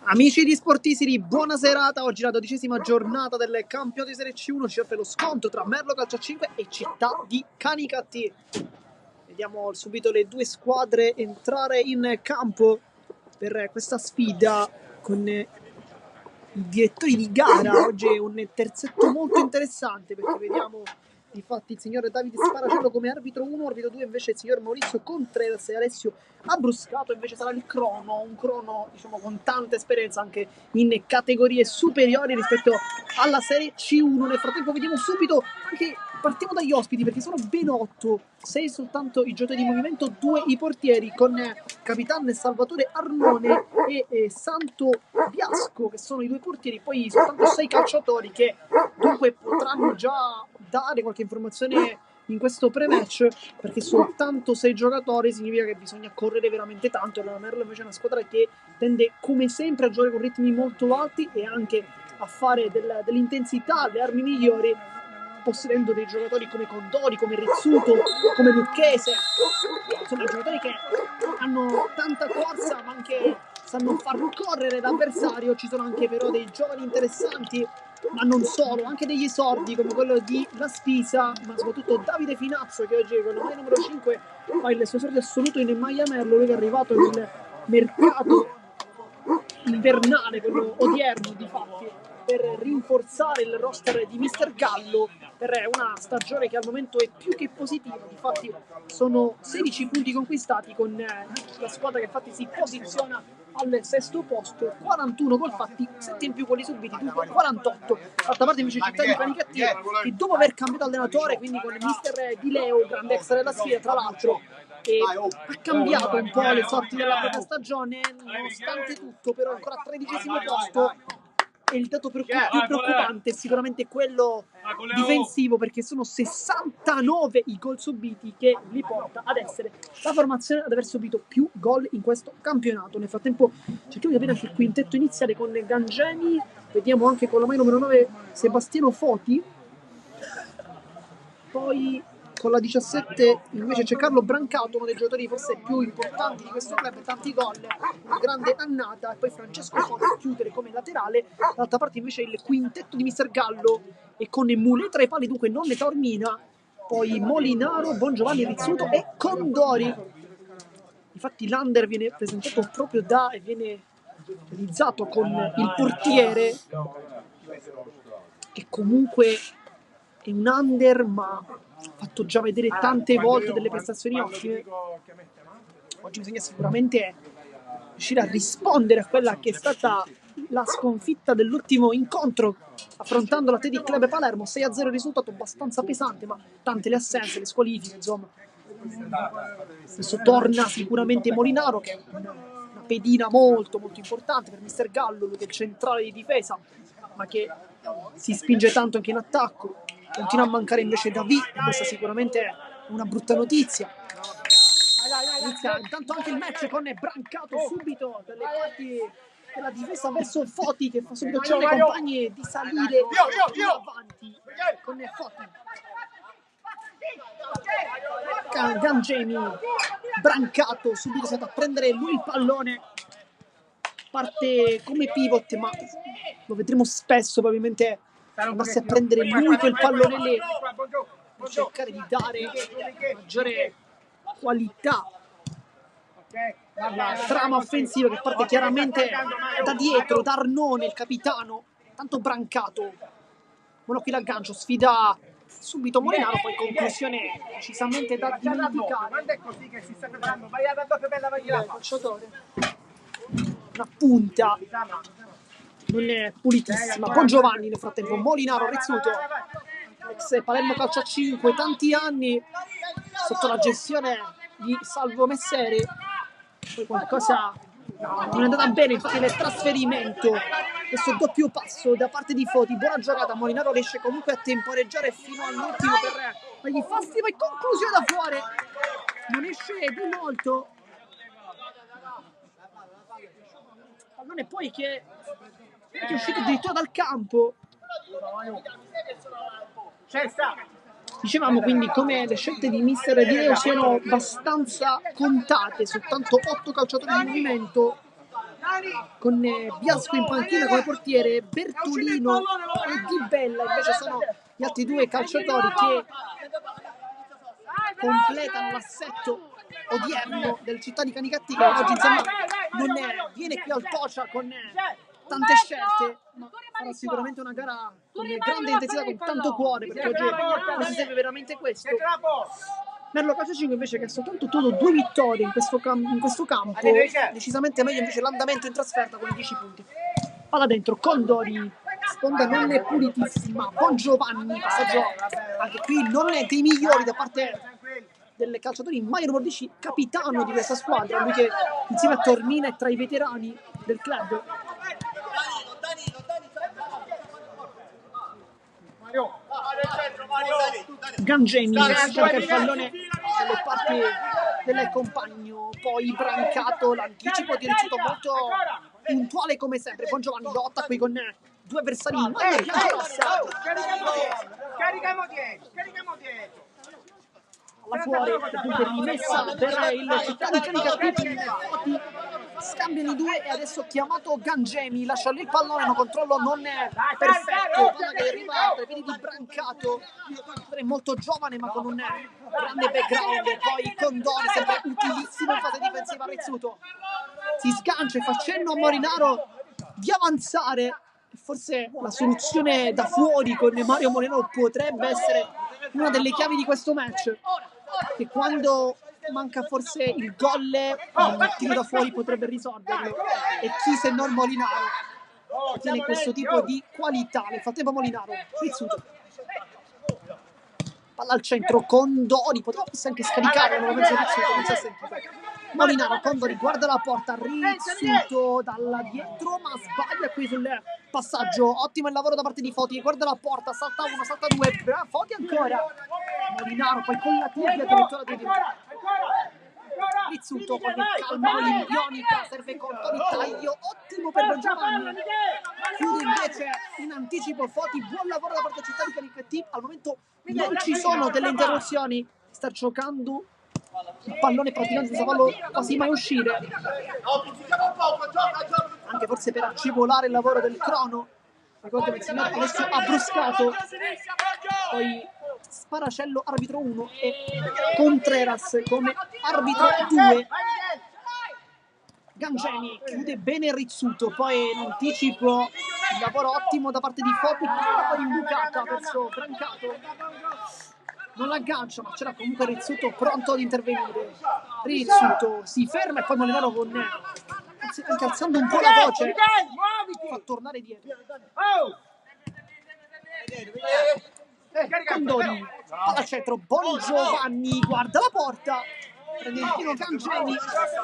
Amici di Sportisiri, buona serata. Oggi la 12ª giornata del campionato di Serie C1 ci offre lo scontro tra Merlo Calcio a 5 e Città di Canicattì. Vediamo subito le due squadre entrare in campo per questa sfida con i direttori di gara. Oggi è un terzetto molto interessante perché vediamo infatti il signor Davide Sparacello come arbitro 1, arbitro 2 invece il signor Maurizio Contreras e Alessio Abruscato invece sarà il crono, un crono diciamo con tanta esperienza anche in categorie superiori rispetto alla Serie C1. Nel frattempo vediamo subito anche, partiamo dagli ospiti perché sono ben 8, 6 soltanto i giocatori di movimento, 2 i portieri con Capitan Salvatore Arnone e Santo Biasco che sono i due portieri, poi soltanto 6 calciatori che dunque potranno già dare qualche informazione in questo pre-match perché soltanto 6 giocatori significa che bisogna correre veramente tanto. La Merlo invece è una squadra che tende come sempre a giocare con ritmi molto alti e anche a fare dell'intensità, le armi migliori, possedendo dei giocatori come Condori, come Rizzuto, come Lucchese, sono giocatori che hanno tanta corsa ma anche sanno far correre l'avversario. Ci sono anche però dei giovani interessanti, ma non solo, anche degli esordi come quello di La Spisa, ma soprattutto Davide Finazzo che oggi con la maglia numero 5 fa il suo esordio assoluto in Maglia Merlo. Lui che è arrivato nel mercato invernale, quello odierno di fatti, per rinforzare il roster di Mister Gallo per una stagione che al momento è più che positiva. Infatti sono 16 punti conquistati con la squadra che infatti si posiziona al sesto posto, 41 gol fatti, 7 in più quelli subiti, dunque 48. D'altra parte invece Città di Canicattì che dopo aver cambiato allenatore, quindi con il Mister Di Leo, grande ex della sfida tra l'altro, e ha cambiato un po' le sorti della propria stagione, nonostante tutto però ancora 13° posto. E il dato più preoccupante è sicuramente quello difensivo, perché sono 69 i gol subiti che li porta ad essere la formazione ad aver subito più gol in questo campionato. Nel frattempo cerchiamo di capire anche il quintetto iniziale con Gangemi, vediamo anche con la maglia numero 9 Sebastiano Foti, poi con la 17 invece c'è Carlo Brancato, uno dei giocatori forse più importanti di questo club, tanti gol, una grande annata, e poi Francesco Foti a chiudere come laterale. Dall'altra parte invece il quintetto di Mister Gallo e con Mule tra i pali, dunque non le Taormina, poi Molinaro, Bongiovanni, Rizzuto e Condori. Infatti l'under viene presentato proprio da e viene realizzato con il portiere che comunque è un under ma ha fatto già vedere tante volte delle prestazioni ottime. Oggi bisogna sicuramente riuscire a rispondere a quella che è stata la sconfitta dell'ultimo incontro affrontando l'Athletic Club Palermo, 6-0, risultato abbastanza pesante, ma tante le assenze, le squalifiche, insomma. Adesso torna sicuramente Molinaro, che è una pedina molto molto importante per Mister Gallo, lui che è centrale di difesa ma che si spinge tanto anche in attacco. Continua a mancare invece David, questa sicuramente è una brutta notizia. Inizia intanto anche il match con Brancato subito dalle parti della difesa verso Foti, che fa subito cenno ai compagni di salire avanti con Foti. Gangemi, Brancato subito è stato a prendere lui il pallone, parte come pivot ma lo vedremo spesso probabilmente andarsi a prendere lui quel pallone lì per cercare di dare maggiore qualità alla trama offensiva che parte chiaramente da dietro, da Arnone, il capitano, tanto Brancato. Buono qui l'aggancio, sfida subito Molinaro, poi conclusione decisamente da dimenticare. Non è così che si sta preparando, vai ad andare per la vanilla. Una punta non è pulitissima. Bongiovanni nel frattempo, Molinaro, Rizzuto, ex Palermo Calcio a 5, tanti anni sotto la gestione di Salvo Messeri. Poi qualcosa non è andata bene, infatti nel trasferimento, questo doppio passo da parte di Foti, buona giocata, Molinaro riesce comunque a temporeggiare fino all'ultimo per fargli fastidio e conclusione da fuori, non esce di molto. Pallone poi che è uscito addirittura dal campo. Dicevamo quindi come le scelte di Mister Di Leo siano abbastanza contate, soltanto 8 calciatori di movimento, con Biasco in panchina come portiere, Bertolino e Di Bella invece sono gli altri due calciatori che completano l'assetto odierno del Città di Canicattì, che oggi insomma non viene qui al Pocia con tante scelte, ma farà sicuramente una gara con grande intensità, con tanto cuore, perché oggi non si serve veramente questo. Merlo Calcio 5 invece, che ha soltanto ottenuto 2 vittorie in questo campo, decisamente meglio invece l'andamento in trasferta con i 10 punti. Palla dentro, Condori, sponda non è pulitissima, Bongiovanni, passaggio anche qui non è dei migliori da parte del calciatore Mario Mordici, capitano di questa squadra, lui che insieme a Tormina è tra i veterani del club. Gangemi scarica il pallone dalle parti del compagno, poi Brancato, l'anticipo di Rizzuto molto puntuale come sempre. Bongiovanni lotta qui con due avversari in maglia rossa. Carichiamo dietro. Alla fuori, appunto rimessa per il Città di Canicattì. Scambiano i due e adesso chiamato Gangemi, lascia lì il pallone, un controllo non è perfetto, palla che arriva tra i piedi di Brancato, è molto giovane ma con un grande background. Poi Condori, sempre utilissimo in fase difensiva, Rizzuto si sgancia e fa cenno a Molinaro di avanzare. Forse la soluzione da fuori con Mario Molinaro potrebbe essere una delle chiavi di questo match, che quando manca forse il gol, il tiro da fuori potrebbe risolverlo, e chi se non Molinaro tiene questo tipo di qualità. Nel frattempo Molinaro, Rizzuto, palla al centro, Condori, poteva anche scaricare nuovamente Rizzuto, non si è sentito. Molinaro, Condori, guarda la porta, Rizzuto dalla dietro ma sbaglia qui sul passaggio. Ottimo il lavoro da parte di Foti, guarda la porta, salta uno, salta due, Foti ancora, Molinaro poi con la tibia addirittura di dietro. Rizzuto con calma olimpionica, serve Condori, taglio ottimo per Bongiovanni, chiude invece in anticipo Foti. Buon lavoro da parte di Città di Canicattì, al momento non ci sono delle interruzioni, sta giocando il pallone praticamente senza farlo quasi mai uscire, anche forse per agevolare il lavoro del crono. Ricordo che il signore adesso ha bruscato, poi Sparacello arbitro 1 e Contreras come arbitro 2. Gangemi chiude bene Rizzuto, poi in anticipo il lavoro ottimo da parte di Foti, poi imbucata verso Brancato, non l'aggancia ma c'era comunque Rizzuto pronto ad intervenire. Rizzuto si ferma e poi Molinaro con anche alzando un po' la voce fa tornare dietro. Condori, palla al centro, Bongiovanni guarda la porta, prende il tiro Gangemi,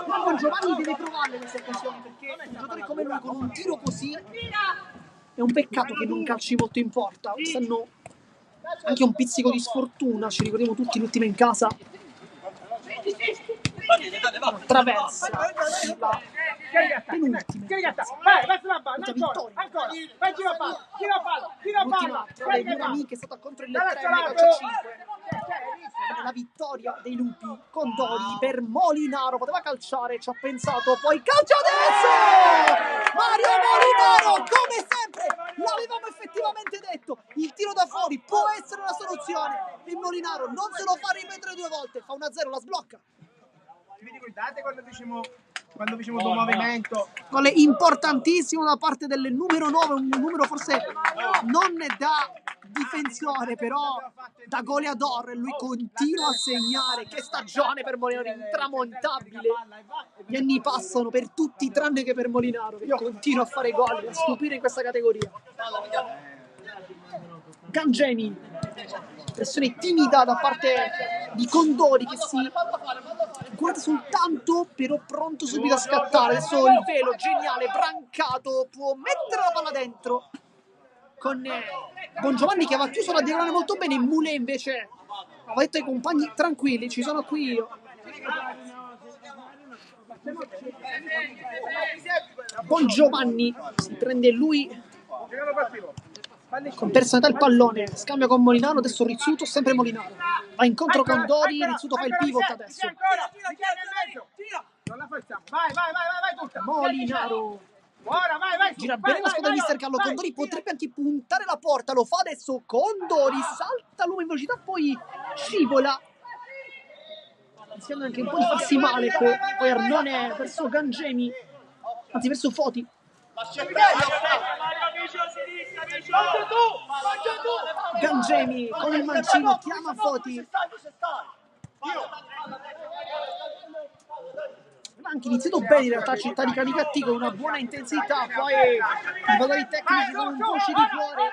ma Bongiovanni deve provarle queste occasioni, perché un giocatore come lui con un tiro così è un peccato che non calci molto in porta. Quest'anno anche un pizzico di sfortuna, ci ricordiamo tutti l'ultima in casa, attraversa la penultima l'ultima tra le due amiche è stata contro il Tremne calcio 5. La vittoria dei Lupi. Condori per Molinaro, poteva calciare, ci ha pensato, poi calcia adesso Mario Molinaro, come sempre l'avevamo effettivamente detto, il tiro da fuori può essere una soluzione e Molinaro non se lo fa ripetere due volte, fa 1-0, la sblocca. Vi ricordate quando facciamo un movimento? Gol importantissimo da parte del numero 9, un numero forse non da difensore, però da goleador. Lui continua a segnare. Che stagione per Molinaro, intramontabile. Gli anni passano per tutti tranne che per Molinaro, che continua a fare gol, a stupire in questa categoria. Gangemi, pressione timida da parte di Condori che si guarda soltanto, però pronto subito a scattare. Adesso il velo geniale, Brancato può mettere la palla dentro con Bongiovanni che aveva chiuso la diagonale molto bene. Mule invece aveva detto ai compagni tranquilli, ci sono qui io. Bongiovanni si prende lui con personalità il pallone, scambia con Molinaro, adesso Rizzuto, sempre Molinaro va incontro con Condori, Rizzuto fa il pivot adesso, forza. Vai, vai, vai, vai, vai tutta. Molinaro Ora, vai, vai. gira bene la squadra di Mister Gallo. Condori potrebbe anche puntare la porta, lo fa adesso. Condori salta l'uomo in velocità, poi scivola, rischiando anche un po' di farsi male. Poi Arnone verso Gangemi, anzi verso Foti. Gangemi con il mancino chiama Foti. Ma anche iniziato bene in realtà Città di Canicattì con una buona intensità, poi i valori tecnici sono un voce di cuore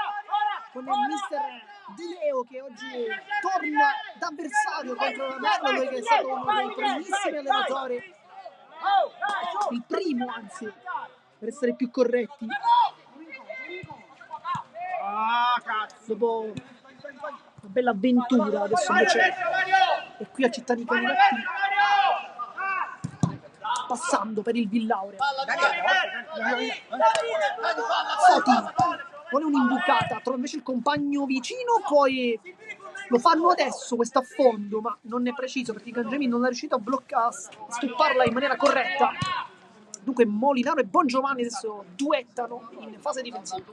con il mister Di Leo che oggi torna d'avversario contro la Merlo, lui che è stato uno dei primissimi allenatori, il primo anzi, per essere più corretti, dopo una bella avventura. Adesso invece è qui a Città di Canicattì, passando per il Villaurea. Foti vuole un'imbucata, trova invece il compagno vicino, poi lo fanno adesso questo affondo, ma non è preciso perché Gangemi non è riuscito a stopparla in maniera corretta. Dunque Molinaro e Bongiovanni adesso duettano in fase difensiva.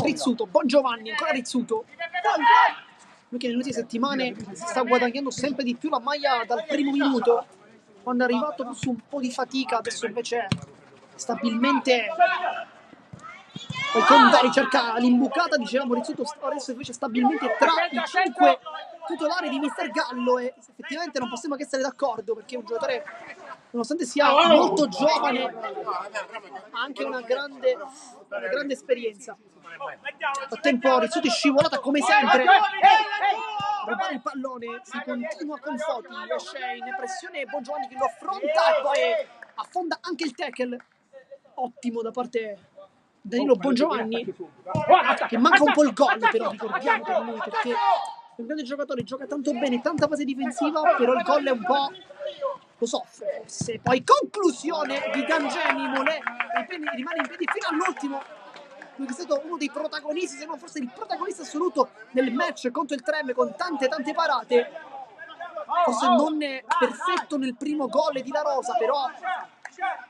Rizzuto, Bongiovanni, ancora Rizzuto. Lui che nelle ultime settimane si sta guadagnando sempre di più la maglia dal primo minuto. Quando è arrivato su un po' di fatica, adesso invece stabilmente. Poi Condori cerca l'imbucata, dicevamo Rizzuto adesso invece stabilmente tra i 5 titolari di Mister Gallo, e effettivamente non possiamo che essere d'accordo perché è un giocatore, nonostante sia molto giovane, ha anche una grande esperienza. Nel frattempo Rizzuto è scivolata come sempre, rubare il pallone, si continua con Foti, esce in pressione Bongiovanni che lo affronta e poi affonda anche il tackle ottimo da parte Danilo Bongiovanni, che manca un po' il gol, però ricordiamo per lui, perché è un grande giocatore, gioca tanto bene, tanta fase difensiva, però il gol è un po' lo soffre forse. Poi conclusione di Gangemi, Molè rimane in piedi fino all'ultimo, lui è stato uno dei protagonisti, se non forse il protagonista assoluto del match contro il Treme, con tante parate, forse non perfetto nel primo gol di La Rosa, però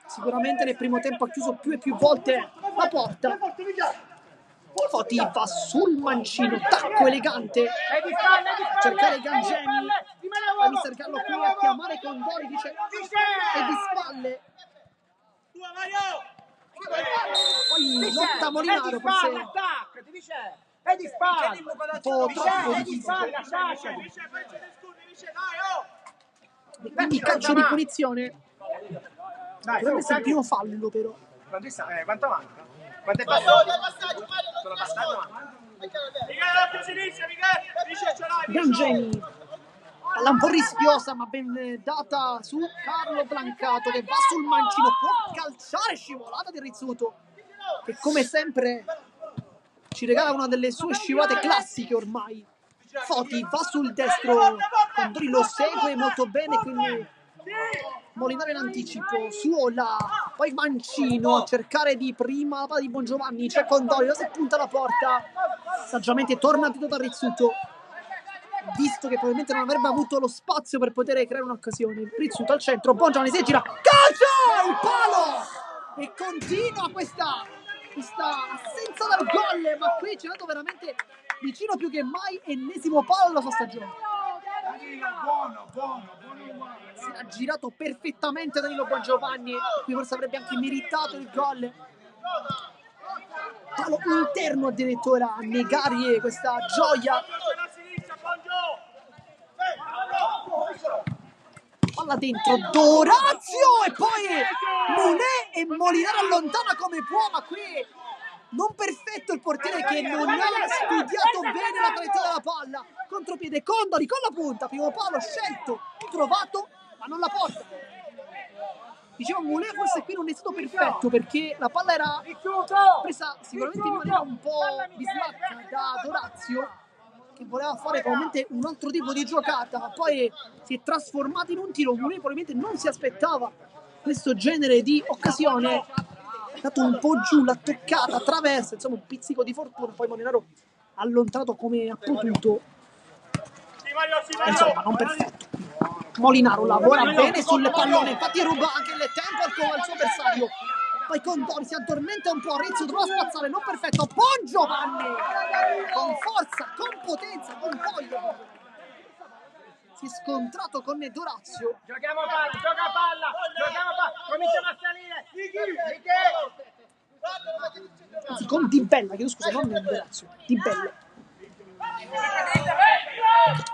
sicuramente nel primo tempo ha chiuso più e più volte la porta. Foti va sul mancino, tacco elegante, cercare Gangemi, la Mister Gallo qui a chiamare Condori, dice è di spalle, poi lotta Molinaro, forse è di spalle, un po' troppo difficile, quindi calcio di punizione. Dovrebbe essere il primo fallo però. Quanto manca? Quanto è passato? Sono passato. Gangemi, palla un po' rischiosa ma ben data su Carlo Blancato che va sul mancino, può calciare, scivolata di Rizzuto che come sempre ci regala una delle sue scivolate classiche ormai. Foti va sul destro, Condori lo segue molto bene, quindi Molinaro in anticipo, Suola, poi Mancino a cercare di prima la palla di Bongiovanni, c'è Condori, lo si punta alla porta, saggiamente torna da Rizzuto, visto che probabilmente non avrebbe avuto lo spazio per poter creare un'occasione. Rizzuto al centro, Bongiovanni si gira, calcio! Il palo! E continua questa assenza dal gol, ma qui ci è andato veramente vicino più che mai, ennesimo palo della sua stagione. Buono. Si è girato perfettamente Danilo Bongiovanni, qui forse avrebbe anche meritato il gol. Palo interno addirittura a negare questa gioia. Palla dentro, Dorazio e poi Mulè e Molinaro allontana come può, ma qui non perfetto il portiere che non ha studiato bene la traiettoria della palla. Contropiede Condori con la punta, primo palo scelto, trovato, ma non la porta. Dicevo, Mulè forse qui non è stato perfetto perché la palla era presa sicuramente in maniera un po' bislacca da Dorazio, che voleva fare probabilmente un altro tipo di giocata, ma poi si è trasformato in un tiro. Mulè probabilmente non si aspettava questo genere di occasione, è dato un po' giù, l'ha toccata, traversa, insomma un pizzico di fortuna, poi Molinaro allontanato come ha potuto. Insomma, non perfetto. Molinaro lavora bene sul pallone, infatti ruba anche il tempo al suo avversario. Poi Condori si addormenta un po', Rizzuto prova a spazzare, non perfetto. Buon Giovanni! Con forza, con potenza, con voglia. Si è scontrato con Dorazio. Giochiamo palla, gioca palla, giochiamo palla, cominciamo a salire. Anzi, con Di Bella, chiedo scusa, non Dorazio, Di Bella.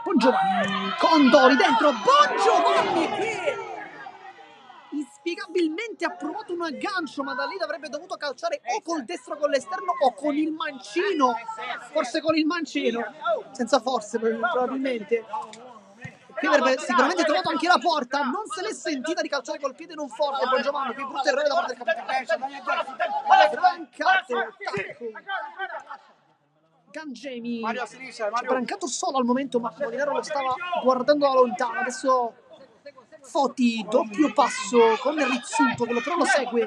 Buon Giovanni, Condori dentro, Buon Giovanni qui! Inspiegabilmente ha provato un aggancio, ma da lì avrebbe dovuto calciare o col destro con l'esterno o con il mancino. Forse con il mancino, senza forse probabilmente. Qui avrebbe sicuramente trovato anche la porta, non se l'è sentita di calciare col piede non forte. Buon Giovanni, qui brutto errore da parte del capitano. Brancato, tacco. Gangemi ci ha brancato solo al momento, ma Molinaro lo stava guardando da lontano. Adesso Foti, doppio passo con Rizzuto, quello però lo segue.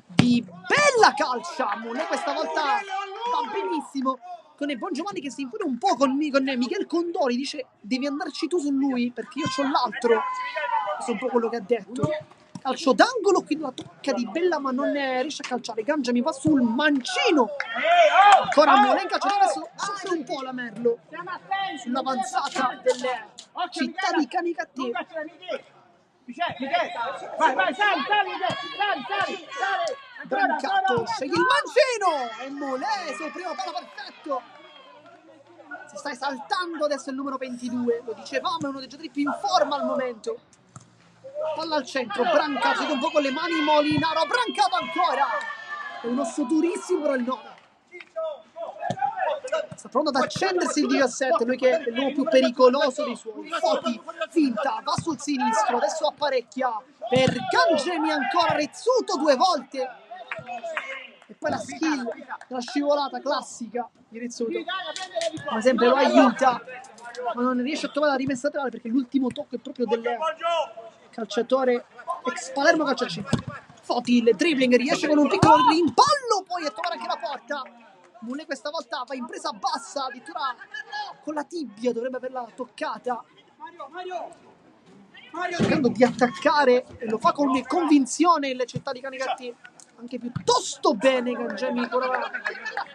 Di Bella calcia, Moulet questa volta va benissimo. Con il Buon Giovanni che si infuria un po' con Michel Condori, dice devi andarci tu su lui perché io c'ho l'altro. Questo è un po' quello che ha detto. Calcio d'angolo, qui la tocca Di Bella ma non riesce a calciare. Gangemi va sul mancino. Ancora Moulet in calcio adesso soffre un po' la Merlo sull'avanzata delle città di Canicattì. Vai, sali. Brancato sceglie il mancino e Moulet sul primo palo perfetto. Si sta esaltando adesso il numero 22, lo dicevamo, è uno dei giocatori più in forma al momento. Palla al centro, Brancato un po' con le mani, Molinaro, Brancato ancora. È un osso durissimo però il 9. Sta pronto ad accendersi il 17, lui che è l'uomo più pericoloso dei suoi. Foti, finta, va sul sinistro, adesso apparecchia per Gangemi ancora, Rizzuto 2 volte. E poi la skill, la scivolata classica di Rizzuto. Come sempre lo aiuta, ma non riesce a trovare la rimessa laterale perché l'ultimo tocco è proprio del calciatore ex Palermo Calciacini. Foti, il dribbling, riesce con un piccolo rimpallo poi a trovare anche la porta. Moulet questa volta va in presa bassa, addirittura con la tibia dovrebbe averla toccata. Cercando di attaccare e lo fa con convinzione il città di Canicattì. Anche piuttosto bene Gangemi,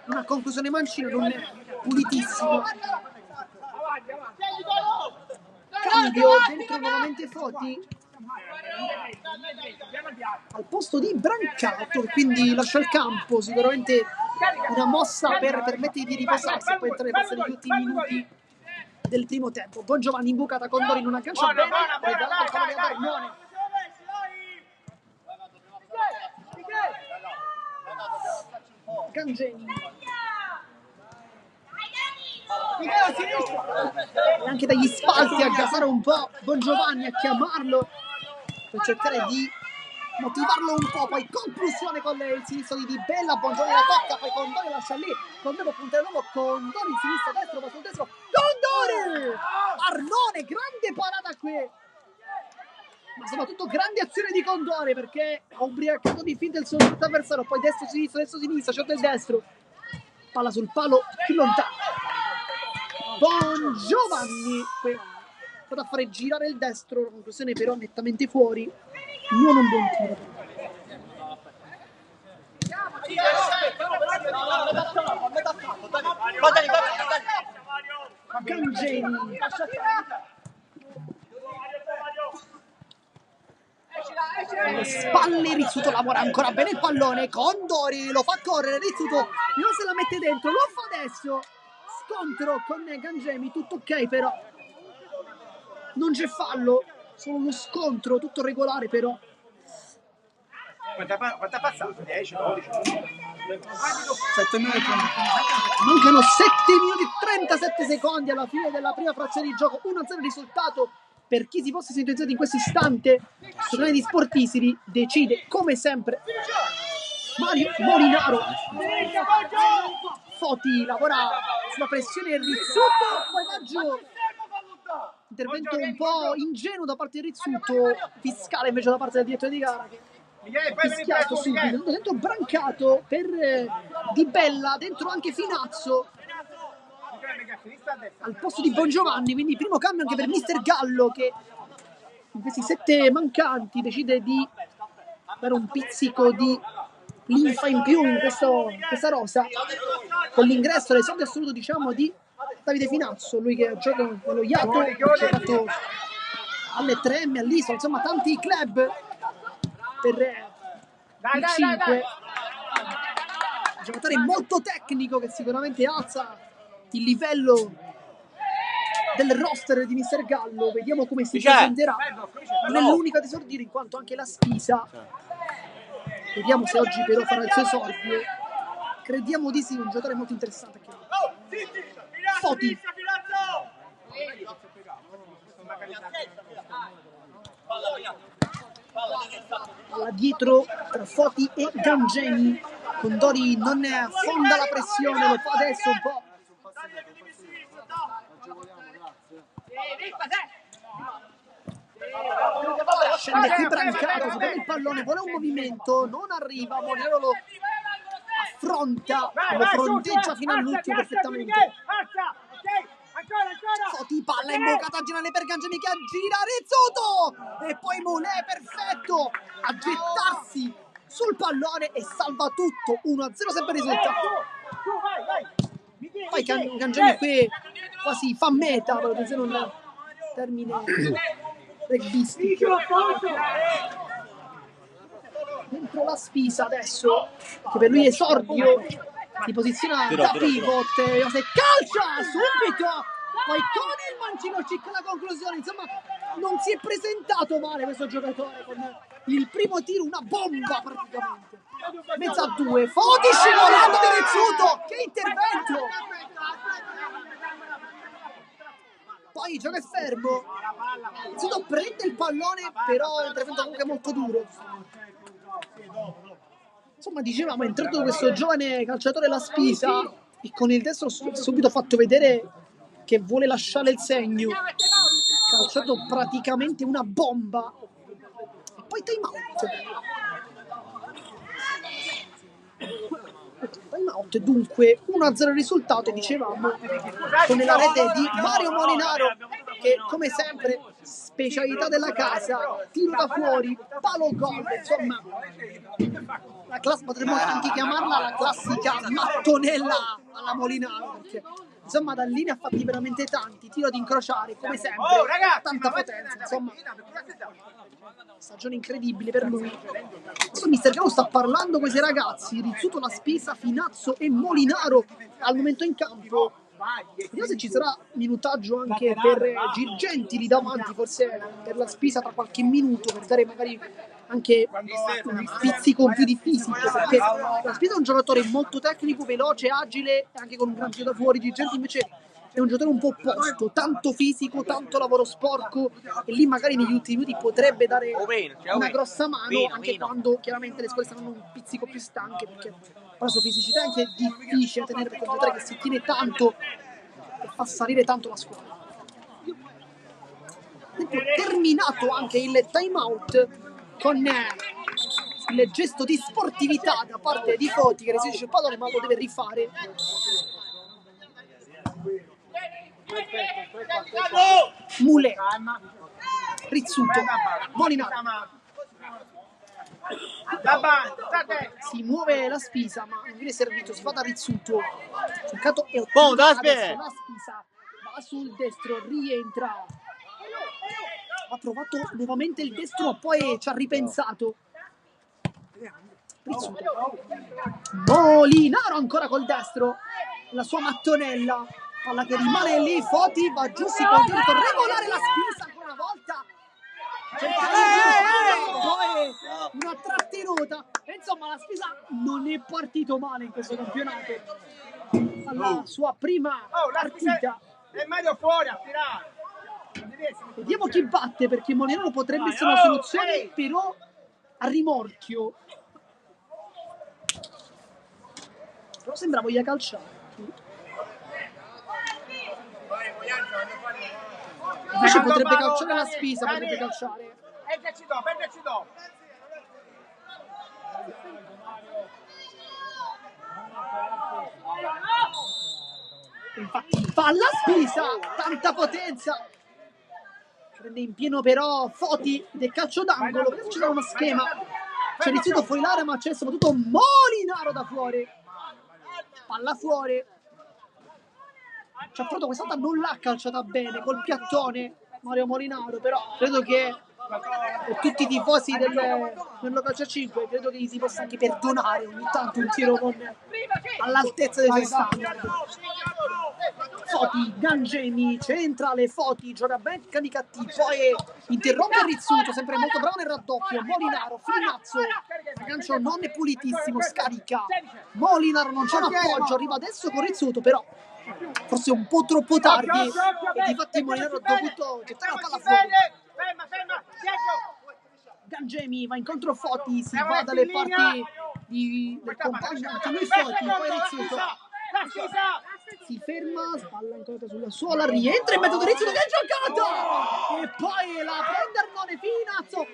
una conclusione mancino, non è pulitissimo. Cambio dentro nuovamente Foti al posto di Brancato, quindi lascia il campo, sicuramente una mossa per permettergli di riposarsi e poi entrare per gli ultimi minuti del primo tempo. Buon Giovanni in bucata, Condori non aggancia bene, poi dall'altro il palo di Adarnone. Gangemi e anche dagli spalti a gasare un po' Buon Giovanni, a chiamarlo per cercare di motivarlo un po', poi conclusione con il sinistro di Bella, Buon Giovanni la tocca, poi Condori lascia lì, Condori punta di nuovo, Condori il sinistro destro, va sul destro, Condori! Arnone, grande parata qui, ma soprattutto grande azione di Condori perché ha ubriacato di finta il suo avversario, poi destro sinistro, certo il destro, palla sul palo più lontano. Buon Giovanni vado a fare girare il destro, la conclusione però nettamente fuori, non un buon tiro. Gangemi le spalle, Rizzuto lavora ancora bene il pallone, Condori lo fa correre, Rizzuto non se la mette dentro, lo fa adesso, scontro con Gangemi, tutto ok però non c'è fallo, solo uno scontro tutto regolare però. Quanto è passato? 10, 12? 7 minuti. Mancano 7 minuti e 37 secondi alla fine della prima frazione di gioco, 1-0 risultato. Per chi si fosse sintonizzato in questo istante sul canale di Sportisiri, decide come sempre Mario Molinaro. Foti lavora sulla pressione, Rizzuto poi va giù. Intervento un po' ingenuo da parte di Rizzuto, fiscale invece da parte del direttore di gara che fischiato subito, dentro Brancato per Di Bella, dentro anche Finazzo. al posto di Bongiovanni, quindi primo cambio anche per Mister Gallo, che in questi 7 mancanti decide di dare un pizzico di linfa in più in questa rosa, con l'ingresso all'esordio assoluto, diciamo, di Davide Finazzo, lui che ha giocato nello Iato, ha giocato alle 3M, all'Isola, insomma tanti club per il 5. Un giocatore molto tecnico che sicuramente alza il livello del roster di Mister Gallo. Vediamo come si presenterà. Non è l'unica ad esordire, in quanto anche la Spisa, vediamo se oggi però farà il suo esordio. Crediamo di sì, un giocatore molto interessante anche lui. Foti. Palla dietro tra Foti e Gangemi. Condori non affonda la pressione, lo fa adesso un po'. Scende qui Brancato, si prende il pallone, vuole un movimento, non arriva, Monero lo affronta, lo fronteggia fino all'ultimo perfettamente. Foti, palla imboccata generale per Gangemi che aggira Rizzuto e poi Monè perfetto a gettarsi sul pallone e salva tutto. 1-0 sempre risultato. Poi Gangemi qui quasi fa meta, per dire un termine rugbistico. Dentro la Spisa adesso, che per lui è esordio, si posiziona da pivot, se calcia subito, poi con il mancino Cic la conclusione. Insomma, non si è presentato male questo giocatore, con il primo tiro una bomba praticamente. Mezzo a 2, Foti scivolato di Rizzuto, che intervento! Poi gioca fermo, Rizzuto prende il pallone, però l'intervento comunque molto duro. Insomma, dicevamo, è entrato questo giovane calciatore La Spisa e con il destro subito fatto vedere che vuole lasciare il segno. Calciato praticamente una bomba. E poi time out, dunque 1-0 il risultato, dicevamo, con la rete di Mario Molinaro, che come sempre specialità della casa, tiro da fuori, palo gol, insomma la classe, potremmo anche chiamarla la classica mattonella alla Molinaro, perché insomma da lì ne ha fatti veramente tanti, tiro ad incrociare come sempre, tanta potenza, insomma stagione incredibile per lui. Adesso Mister Gallo sta parlando con i suoi ragazzi, Rizzuto, La Spisa, Finazzo e Molinaro al momento in campo. Vediamo se ci sarà minutaggio anche per Girgenti lì davanti, forse per La Spisa tra qualche minuto, per dare magari anche un pizzico più di fisico, perché La Spisa è un giocatore molto tecnico, veloce, agile e anche con un gran tiro da fuori. Girgenti invece è un giocatore un po' opposto, tanto fisico, tanto lavoro sporco, e lì magari negli ultimi minuti potrebbe dare una grossa mano, anche quando chiaramente le squadre saranno un pizzico più stanche, perché la sua fisicità è anche difficile da tenere, perché è un giocatore che si tiene tanto e fa salire tanto la squadra. Terminato anche il time out con il gesto di sportività da parte di Foti, che restituisce il pallone ma lo deve rifare. Moulet, Rizzuto, Molinaro. Si muove La Spisa, ma non viene servito, si fa da Rizzuto. Cercato e ottenuto adesso La Spisa, va sul destro, rientra. Ha provato nuovamente il destro, poi ci ha ripensato. Rizzuto. Molinaro ancora col destro, la sua mattonella. Palla che rimane lì, Foti va giù, si continua a regolare La Spisa ancora una volta. Poi una trattenuta. E insomma La Spisa non è partito male in questo campionato. Alla sua prima partita. È meglio fuori a tirare. Vediamo chi batte, perché Molinaro potrebbe essere una soluzione, però a rimorchio. Però sembra voglia calciare. Invece potrebbe calciare La Spisa, potrebbe calciare. Perderci do. Infatti palla Spisa, tanta potenza. Prende in pieno però Foti del calcio d'angolo, perché c'era uno schema. C'è Rizzuto fuori l'area, ma c'è soprattutto Molinaro da fuori. Palla fuori. Ciaffrotto questa volta non l'ha calciata bene, col piattone Mario Molinaro, però credo che per tutti i tifosi del calcio 5 credo che gli si possa anche perdonare ogni tanto un tiro all'altezza dei suoi standard. Foti, Gangemi, centrale, Foti, gioca ben Canicatti, poi interrompe Rizzuto, sempre molto bravo nel raddoppio, Molinaro, Finazzo, gancio non è pulitissimo, scarica, Molinaro non c'è un appoggio, arriva adesso con Rizzuto, però forse un po' troppo tardi e difatti Molinaro ha dovuto gettare la palla fuori. Gangemi va incontro Foti, si va dalle parti del compagno, anche lui Foti, poi Rizzuto si ferma, spalla incontro sulla suola, rientra in mezzo a Rizzuto che è giocata e poi la prende Arnone, Finazzo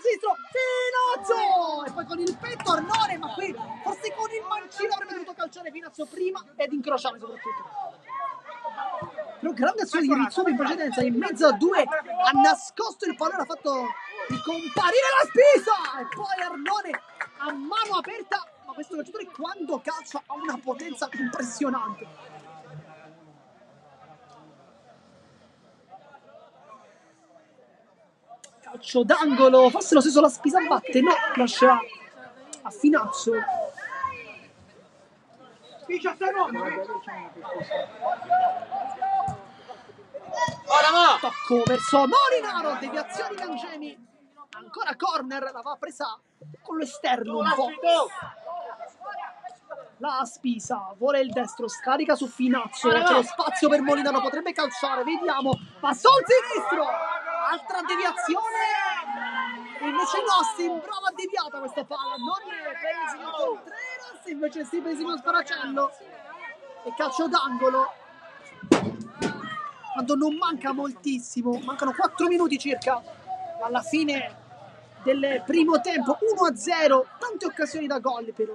sinistro, Finazzo e poi con il petto Arnone, ma qui forse con il mancino avrebbe dovuto calciare Finazzo prima ed incrociare soprattutto. Però grande azione di Rizzuto in precedenza, in mezzo a due ha nascosto il pallone, ha fatto ricomparire la Spisa e poi Arnone a mano aperta, ma questo calciatore quando calcia ha una potenza impressionante. Calcio d'angolo, forse lo stesso la Spisa batte, no, lascia a Finazzo. Tocco verso Molinaro, deviazione di Gangemi, ancora corner, la va presa con l'esterno un po'. La Spisa vuole il destro, scarica su Finazzo, c'è lo spazio per Molinaro, potrebbe calciare, vediamo, va sul sinistro, altra deviazione, e invece no, sembrava deviata questa palla, non per il signor Contreras, invece sì per il signor Sparacello, e calcio d'angolo. Quando non manca moltissimo, mancano 4 minuti circa alla fine del primo tempo, 1-0, tante occasioni da gol però.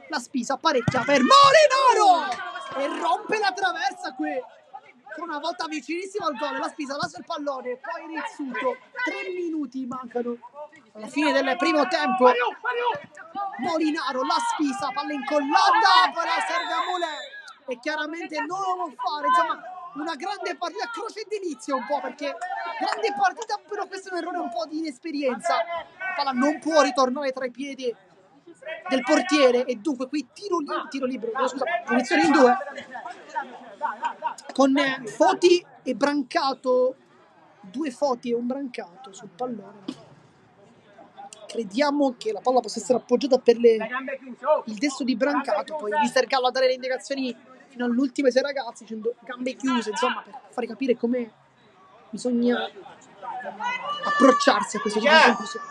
La Spisa parecchia per Molinaro e rompe la traversa qui, con una volta vicinissimo al gol. La Spisa lascia il pallone, poi Rizzuto, 3 minuti mancano alla fine del primo tempo. Molinaro, la Spisa, palla incollata, poi la serve a Mule e chiaramente non lo può fare, insomma una grande partita, croce d'inizio un po', perché grande partita, però questo è un errore un po' di inesperienza, la palla non può ritornare tra i piedi del portiere e dunque qui tiro libero, scusa, punizione in 2 con Foti e Brancato, 2 Foti e un Brancato sul pallone. Crediamo che la palla possa essere appoggiata per il destro di Brancato, poi mister Gallo a dare le indicazioni fino all'ultimo ai suoi ragazzi, dicendo gambe chiuse, insomma, per fare capire come bisogna approcciarsi a questo tipo di conclusione.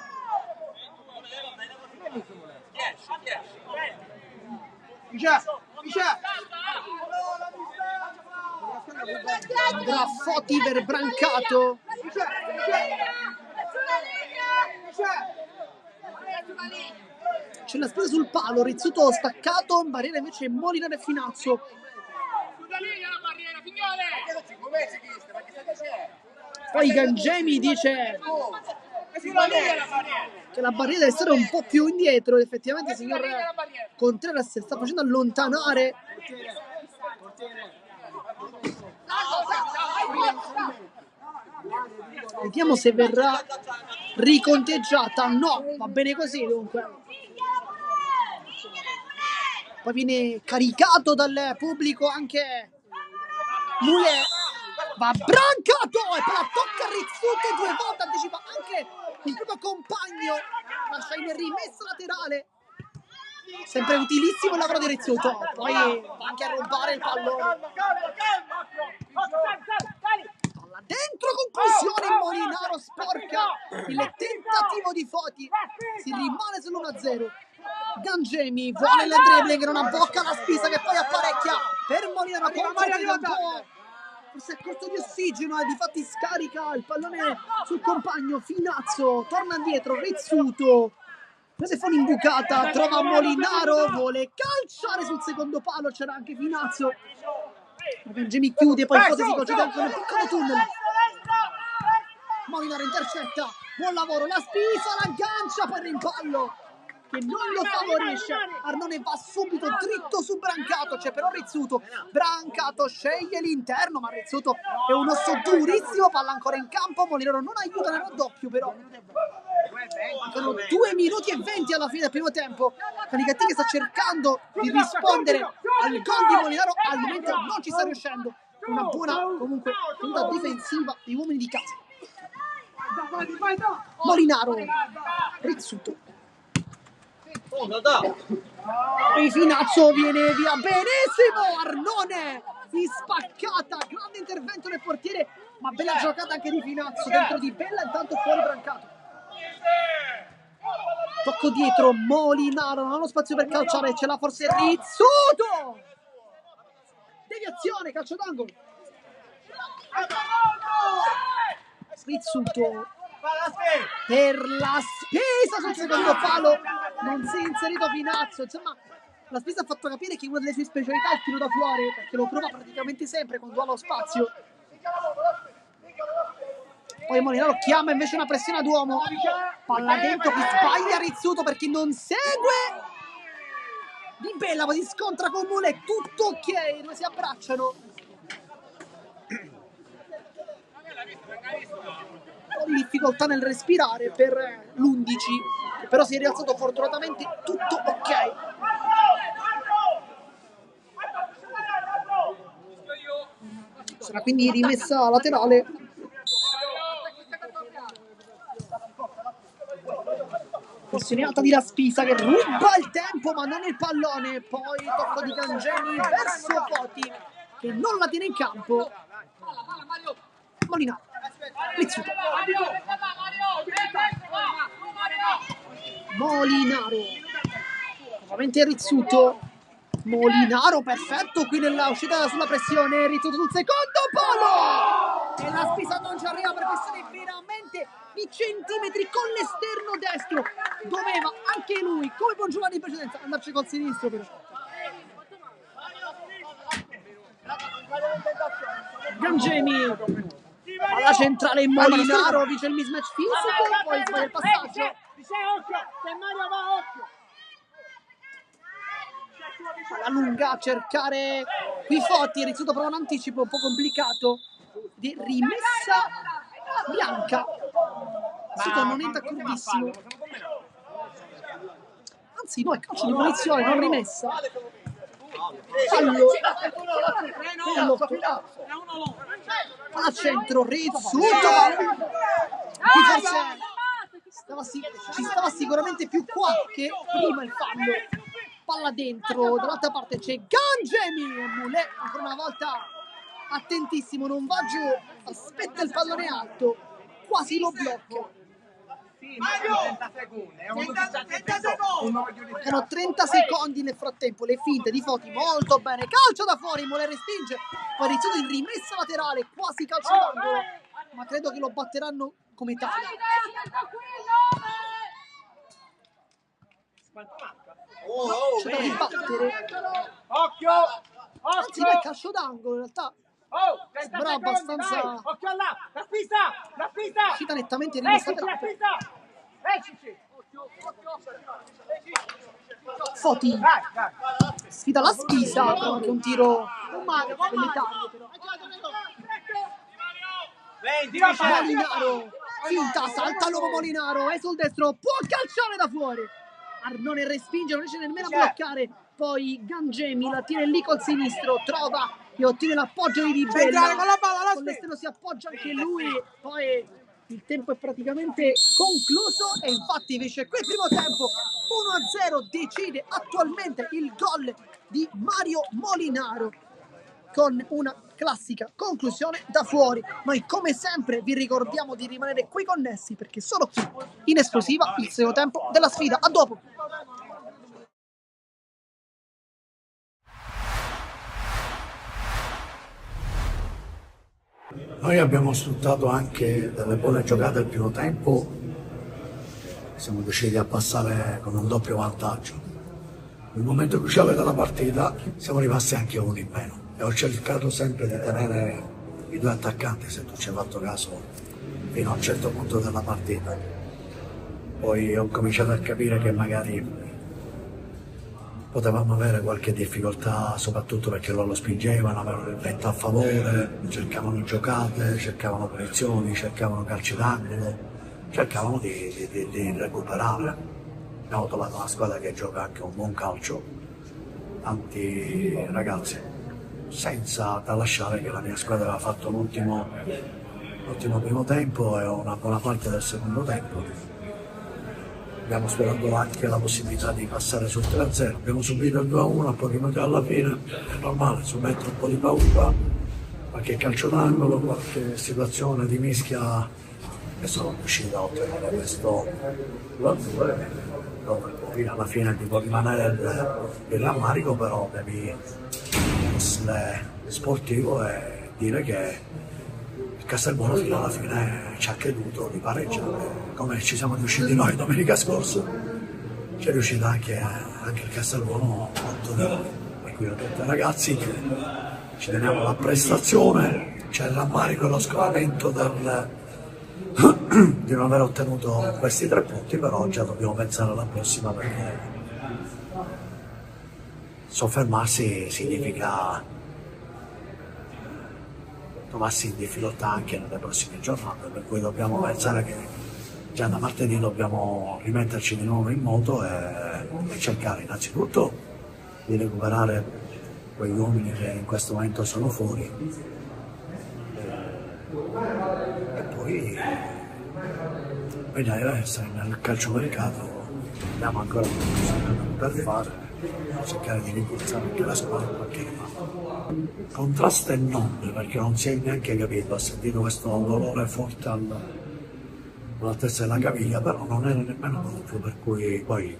Andrà Foti per Brancato. C'è la Spisa sul palo, Rizzuto staccato, in barriera invece Molinaro e Finazzo. Poi Gangemi dice che la barriera deve essere un po' più indietro, ed effettivamente il signor Contreras si sta facendo allontanare. Vediamo se verrà riconteggiata. No, va bene così dunque. Poi viene caricato dal pubblico anche Mule, va Brancato e poi la tocca Rizzuto 2 volte, anticipa anche il proprio compagno, lascia in rimessa laterale. Sempre utilissimo il lavoro di Rizzuto, poi va anche a rompare il pallone. Palla dentro, conclusione, Molinaro sporca il tentativo di Foti, si rimane sull'1-0. Gangemi vuole il dribbling, non abbocca la Spisa che poi apparecchia per Molinaro, forse a corto di ossigeno e difatti scarica il pallone sul compagno. Finazzo torna indietro, Rizzuto prese fuori imbucata, trova Molinaro, vuole calciare sul secondo palo, c'era anche Finazzo Gangemi chiude, poi Foti si concede anche nel piccolo tunnel. Molinaro intercetta, buon lavoro, la Spisa, l'aggancia, poi rimpallo che non lo favorisce. Arnone va subito dritto su Brancato, c'è però Rizzuto. Brancato sceglie l'interno, ma Rizzuto è un osso durissimo, palla ancora in campo. Molinaro non aiuta nel raddoppio, però sono 2 minuti e 20 alla fine del primo tempo. Canicattì che sta cercando di rispondere al gol di Molinaro, al momento non ci sta riuscendo. Una buona comunque tenuta difensiva degli uomini di casa. Molinaro, Rizzuto, Finazzo viene via benissimo. Arnone di spaccata, grande intervento del portiere, ma bella giocata anche di Finazzo dentro di Bella, intanto fuori Brancato. Tocco dietro, Molinaro, non ha lo spazio per calciare, ce l'ha forse Rizzuto, deviazione, calcio d'angolo. Rizzuto per la Spisa sul secondo palo, non si è inserito Finazzo. Insomma, la Spisa ha fatto capire che una delle sue specialità è il tiro da fuori, perché lo prova praticamente sempre quando ha lo spazio. Poi Molinaro chiama invece una pressione ad uomo, palla dentro, che sbaglia Rizzuto perché non segue Di Bella, poi si scontra con Mule, tutto ok, due si abbracciano. Di difficoltà nel respirare per l'11, però si è rialzato fortunatamente, tutto ok. Sarà quindi rimessa laterale. Pressione alta di La Spisa che ruba il tempo ma non il pallone, poi tocco di Gangemi verso Foti che non la tiene in campo. Molinaro, Rizzuto, Molinaro, nuovamente Rizzuto, Molinaro perfetto qui nella uscita sulla pressione, Rizzuto sul secondo palo e La Spisa non ci arriva per questione veramente di centimetri con l'esterno destro. Doveva anche lui, come Bongiovanni in precedenza, andarci col sinistro però. Gangemi alla centrale, Molinaro dice il mismatch fisico, poi sbaglia il passaggio. Alla lunga a cercare qui Foti, Rizzuto prova un anticipo un po' complicato di rimessa bianca. Rizzuto non è d'accordissimo, anzi no, è calcio di punizione, non rimessa. Fallo al centro, Rizzuto qui forse ci stava sicuramente più qua che prima il fallo. Palla dentro, dall'altra parte c'è Gangemi e Moulet ancora una volta attentissimo, non va giù, aspetta il pallone alto, quasi lo blocca. Mancano 30 secondi nel frattempo, le finte di Foti molto bene, calcio da fuori, Moulet respinge, poi Rizzuto in rimessa laterale, quasi calcio d'angolo, ma credo che lo batteranno come tale. C'è da ribattere, Occhio! anzi poi calcio d'angolo in realtà. Però abbastanza uscita nettamente rimessa laterale. Foti sfida La Spisa, anche un tiro elitario però. Molinaro finta, salta l'uomo Molinaro, è sul destro, può calciare da fuori. Arnone respinge, non riesce nemmeno a bloccare. Poi Gangemi la tiene lì col sinistro, trova e ottiene l'appoggio di Di Bella. Con l'esterno si appoggia anche lui. Poi il tempo è praticamente concluso e infatti invece qui il primo tempo 1-0 decide attualmente il gol di Mario Molinaro con una classica conclusione da fuori. Noi come sempre vi ricordiamo di rimanere qui connessi perché solo qui in esclusiva il secondo tempo della sfida. A dopo. Noi abbiamo sfruttato anche delle buone giocate al primo tempo, siamo riusciti a passare con un doppio vantaggio. Nel momento cruciale della partita siamo rimasti anche uno in meno e ho cercato sempre di tenere i due attaccanti, se tu ci hai fatto caso, fino a un certo punto della partita. Poi ho cominciato a capire che magari potevamo avere qualche difficoltà, soprattutto perché loro spingevano, avevano il vento a favore, cercavano giocate, cercavano punizioni, cercavano calci d'angolo, cercavano di recuperare. Abbiamo trovato una squadra che gioca anche un buon calcio, tanti ragazzi, senza tralasciare che la mia squadra aveva fatto l'ultimo primo tempo e una buona parte del secondo tempo. Abbiamo sperato anche la possibilità di passare sul 3-0, abbiamo subito il 2-1 a pochi minuti alla fine, è normale, submettere un po' di paura, qualche calcio d'angolo, qualche situazione di mischia e sono riuscito a ottenere questo 2-2, dove poi alla fine ti può rimanere il rammarico, però devi essere sportivo e dire che Castelbuono fino alla fine ci ha creduto di pareggiare, come ci siamo riusciti noi domenica scorsa, ci è riuscito anche il Castelbuono molto di noi. Per cui ho detto ai ragazzi che ci teniamo la prestazione, c'è il rammarico e lo scolamento di non aver ottenuto questi 3 punti, però già dobbiamo pensare alla prossima perché soffermarsi significa trovarsi in difficoltà anche nelle prossime giornate, per cui dobbiamo pensare che già da martedì dobbiamo rimetterci di nuovo in moto e cercare innanzitutto di recuperare quegli uomini che in questo momento sono fuori e poi vedere se nel calciomercato abbiamo ancora qualcosa da poter fare, cercare di rinforzare anche la squadra in qualche rimane. Contrasto e non, perché non si è neanche capito, ho sentito questo dolore forte alla testa della caviglia, però non era nemmeno doppio, per cui poi le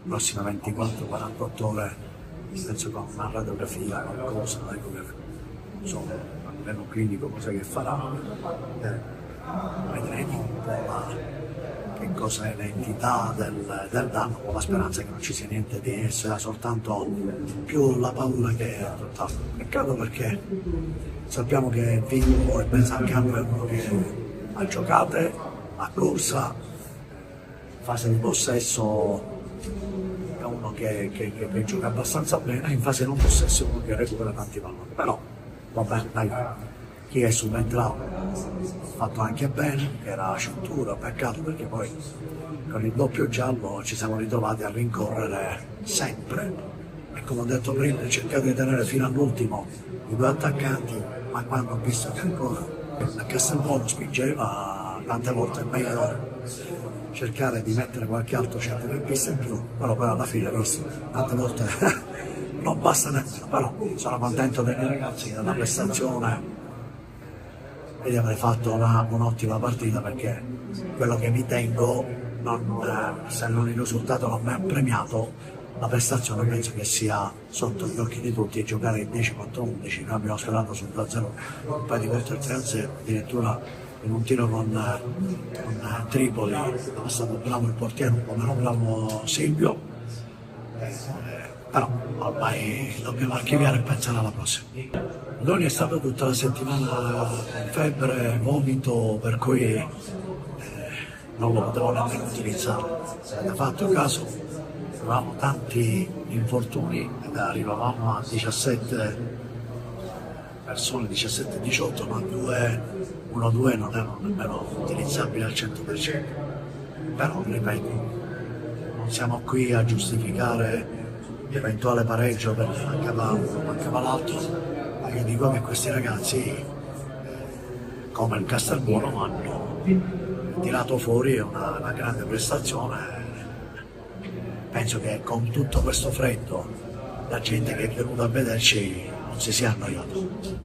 prossime 24-48 ore, penso con una radiografia, qualcosa, insomma, a livello clinico cosa che farà, vedremo un po' che cosa è l'entità del danno, con la speranza che non ci sia niente di essa, soltanto più la paura che è tutt'altro. Peccato perché sappiamo che è vivo e pensa al campo è uno che ha giocate, ha corsa, fase di possesso è uno che gioca abbastanza bene, in fase non possesso è uno che recupera tanti palloni, però vabbè dai. Chi è subentrato ha fatto anche bene, era cintura, peccato perché poi con il doppio giallo ci siamo ritrovati a rincorrere sempre e come ho detto prima ho cercato di tenere fino all'ultimo i 2 attaccanti, ma quando ho visto che ancora a Castelbuono spingeva tante volte è meglio cercare di mettere qualche altro centrocampista in più, però poi alla fine visto tante volte non basta nemmeno, però sono contento dei miei ragazzi della prestazione e di aver fatto un'ottima partita perché quello che mi tengo, se non il risultato non mi ha premiato, la prestazione penso che sia sotto gli occhi di tutti e giocare in 10 contro 11, noi abbiamo scorato sul 2-0, un paio di volte il 3-0, addirittura in un tiro con Tripoli, dove è stato bravo il portiere, un po' meno bravo Silvio, però ormai dobbiamo archiviare e pensare alla prossima. Doni è stato tutta la settimana con febbre, vomito, per cui non lo potevo nemmeno utilizzare. Se avete fatto caso, avevamo tanti infortuni ed arrivavamo a 17 persone, 17-18, ma 1-2 non erano nemmeno utilizzabili al 100%. Però, ripeto, non siamo qui a giustificare l'eventuale pareggio perché mancava uno, mancava l'altro. Ma io dico che questi ragazzi, come il Castelbuono, hanno tirato fuori una grande prestazione. Penso che con tutto questo freddo la gente che è venuta a vederci non si sia annoiata.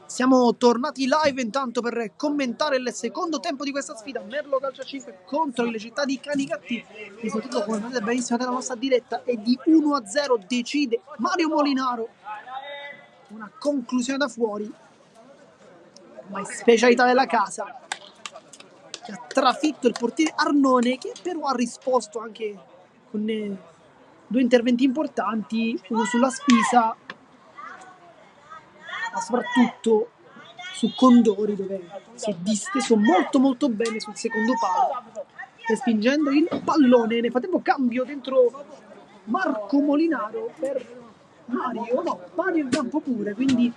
Siamo tornati live intanto per commentare il secondo tempo di questa sfida. Merlo Calcio 5 contro le Città di Canicattì. Il risultato, come vedete benissimo nella nostra diretta, è di 1-0. Decide Mario Molinaro. Una conclusione da fuori, ormai specialità della casa, che ha trafitto il portiere Arnone, che però ha risposto anche con due interventi importanti, uno sulla Spisa, ma soprattutto su Condori, dove si è disteso molto bene sul secondo palo, respingendo il pallone. Nel frattempo cambio dentro Marco Molinaro per Mario in campo pure, quindi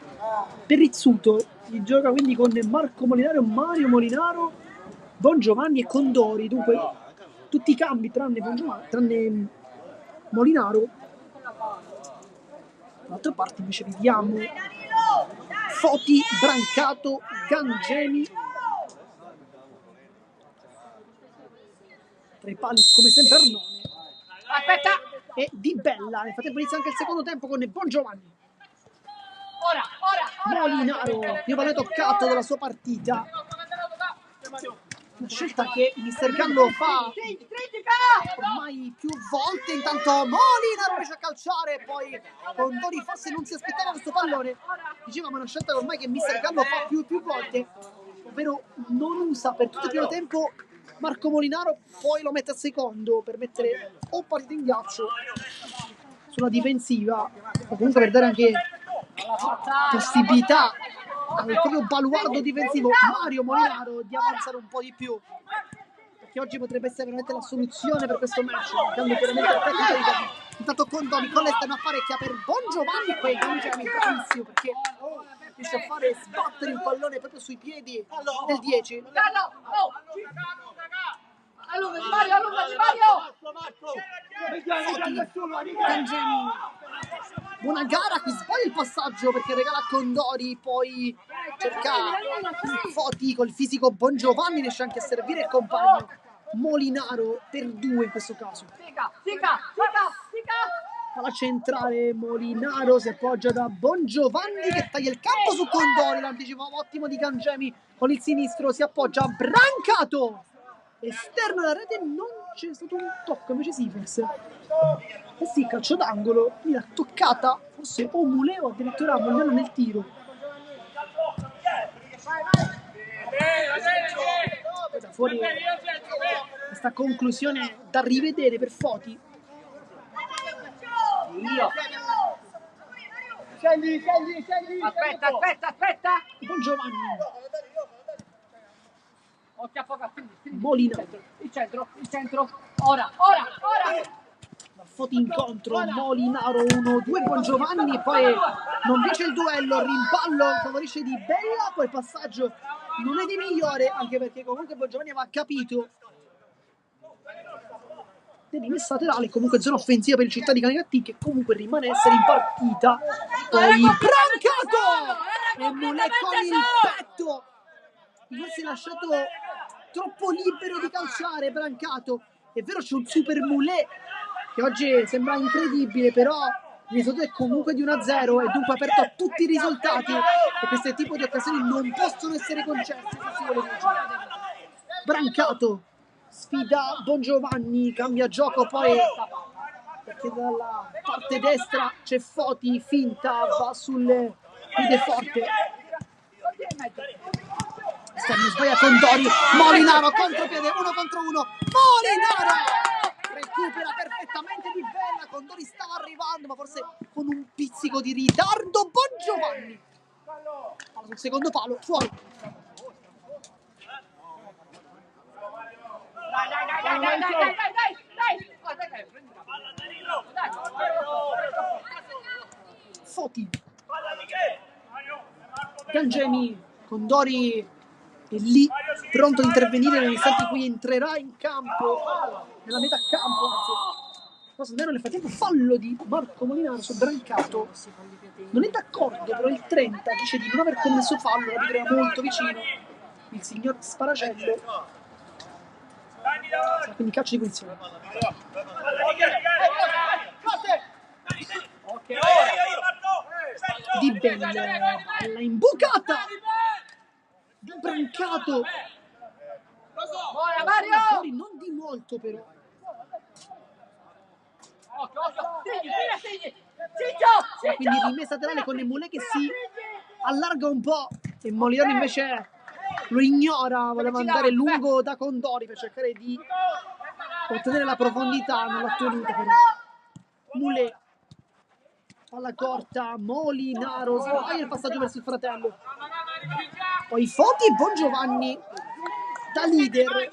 per Rizzuto si gioca quindi con Marco Molinaro, Mario Molinaro, Bongiovanni e Condori. Dunque tutti i cambi tranne Molinaro. Dall'altra parte invece vediamo Foti, Brancato, Gangemi. Tra i pali come sempre Arnone. Aspetta! E Di Bella. Nel frattempo inizia anche il secondo tempo con Bongiovanni. Ora! Molinaro, primo pallone toccato della sua partita. Una scelta che Mister Gallo fa ormai più volte. Intanto Molinaro riesce a calciare, poi Condori forse non si aspettava questo pallone. Dicevamo, è una scelta ormai che Mister Gallo fa più volte, ovvero non usa per tutto il primo tempo Marco Molinaro, poi lo mette a secondo per mettere o partita in ghiaccio sulla difensiva, o comunque per dare anche possibilità al proprio baluardo difensivo Mario Molinaro di avanzare un po' di più, perché oggi potrebbe essere veramente la soluzione per questo match, mancando chiaramente la tecnica. Intanto Condori con l'esterno apparecchia per Bongiovanni, poi Gangemi bravissimo perché riesce a fare sbattere il pallone proprio sui piedi del 10. Gangemi, buona gara, qui sbaglia il passaggio perché regala a Condori, poi cerca Foti col fisico Bongiovanni, riesce anche a servire il compagno Molinaro per 2 in questo caso. Alla centrale Molinaro si appoggia da Bongiovanni che taglia il campo su Condori, l'anticipo ottimo di Gangemi con il sinistro, si appoggia a Brancato, esterno della rete, non c'è stato un tocco, invece sì forse. Eh sì, calcio d'angolo, lì l'ha toccata, forse o Muleo o addirittura Mogliano nel tiro. Da fuori questa conclusione da rivedere per Foti. Scendi. Aspetta! Bongiovanni. Occhio a poco, Molinaro. il centro. Ora! Foti incontro, Molinaro 1-2, Bongiovanni, poi non vince il duello, rimpallo favorisce Di Bella, poi il passaggio non è di migliore, anche perché comunque Bongiovanni aveva capito rimessa laterale, comunque zona offensiva per il Città di Canicattì che comunque rimane a essere in partita. Poi Brancato e Mulè con il petto, si è lasciato troppo libero di calciare Brancato. È vero, c'è un super Mulè che oggi sembra incredibile, però il risultato è comunque di 1-0 e dunque aperto a tutti i risultati, e questo tipo di occasioni non possono essere concesse se si vuole vincere. Brancato sfida Bongiovanni, cambia gioco poi perché dalla parte destra c'è Foti, finta, va sul piede forte, esterno sbaglia Condori, Molinaro contropiede, 1 contro 1, Molinaro recupera perfettamente Di Bella, Condori stava arrivando ma forse con un pizzico di ritardo. Bongiovanni sul secondo palo, fuori. Foti, Gangemi, Condori è lì pronto a intervenire negli istanti in cui entrerà in campo, nella metà campo, anzi nel frattempo fallo di Marco Molinaro su Brancato. Non è d'accordo, però il 30 dice di non aver commesso fallo, la vedremo molto vicino il signor Sparacello, quindi calcio di punizione. Di Bella, palla imbucata, brancato, Buona Mario! fuori non di molto però. Occhio, segni! Ciccio! Quindi rimessa laterale con Emule che si allarga un po' e Molinaro invece lo ignora, voleva andare lungo da Condori per cercare di ottenere la profondità, non l'ha ottenuta però. Mule, palla corta, Molinaro sbaglia il passaggio verso il fratello, poi Foti e Bongiovanni da leader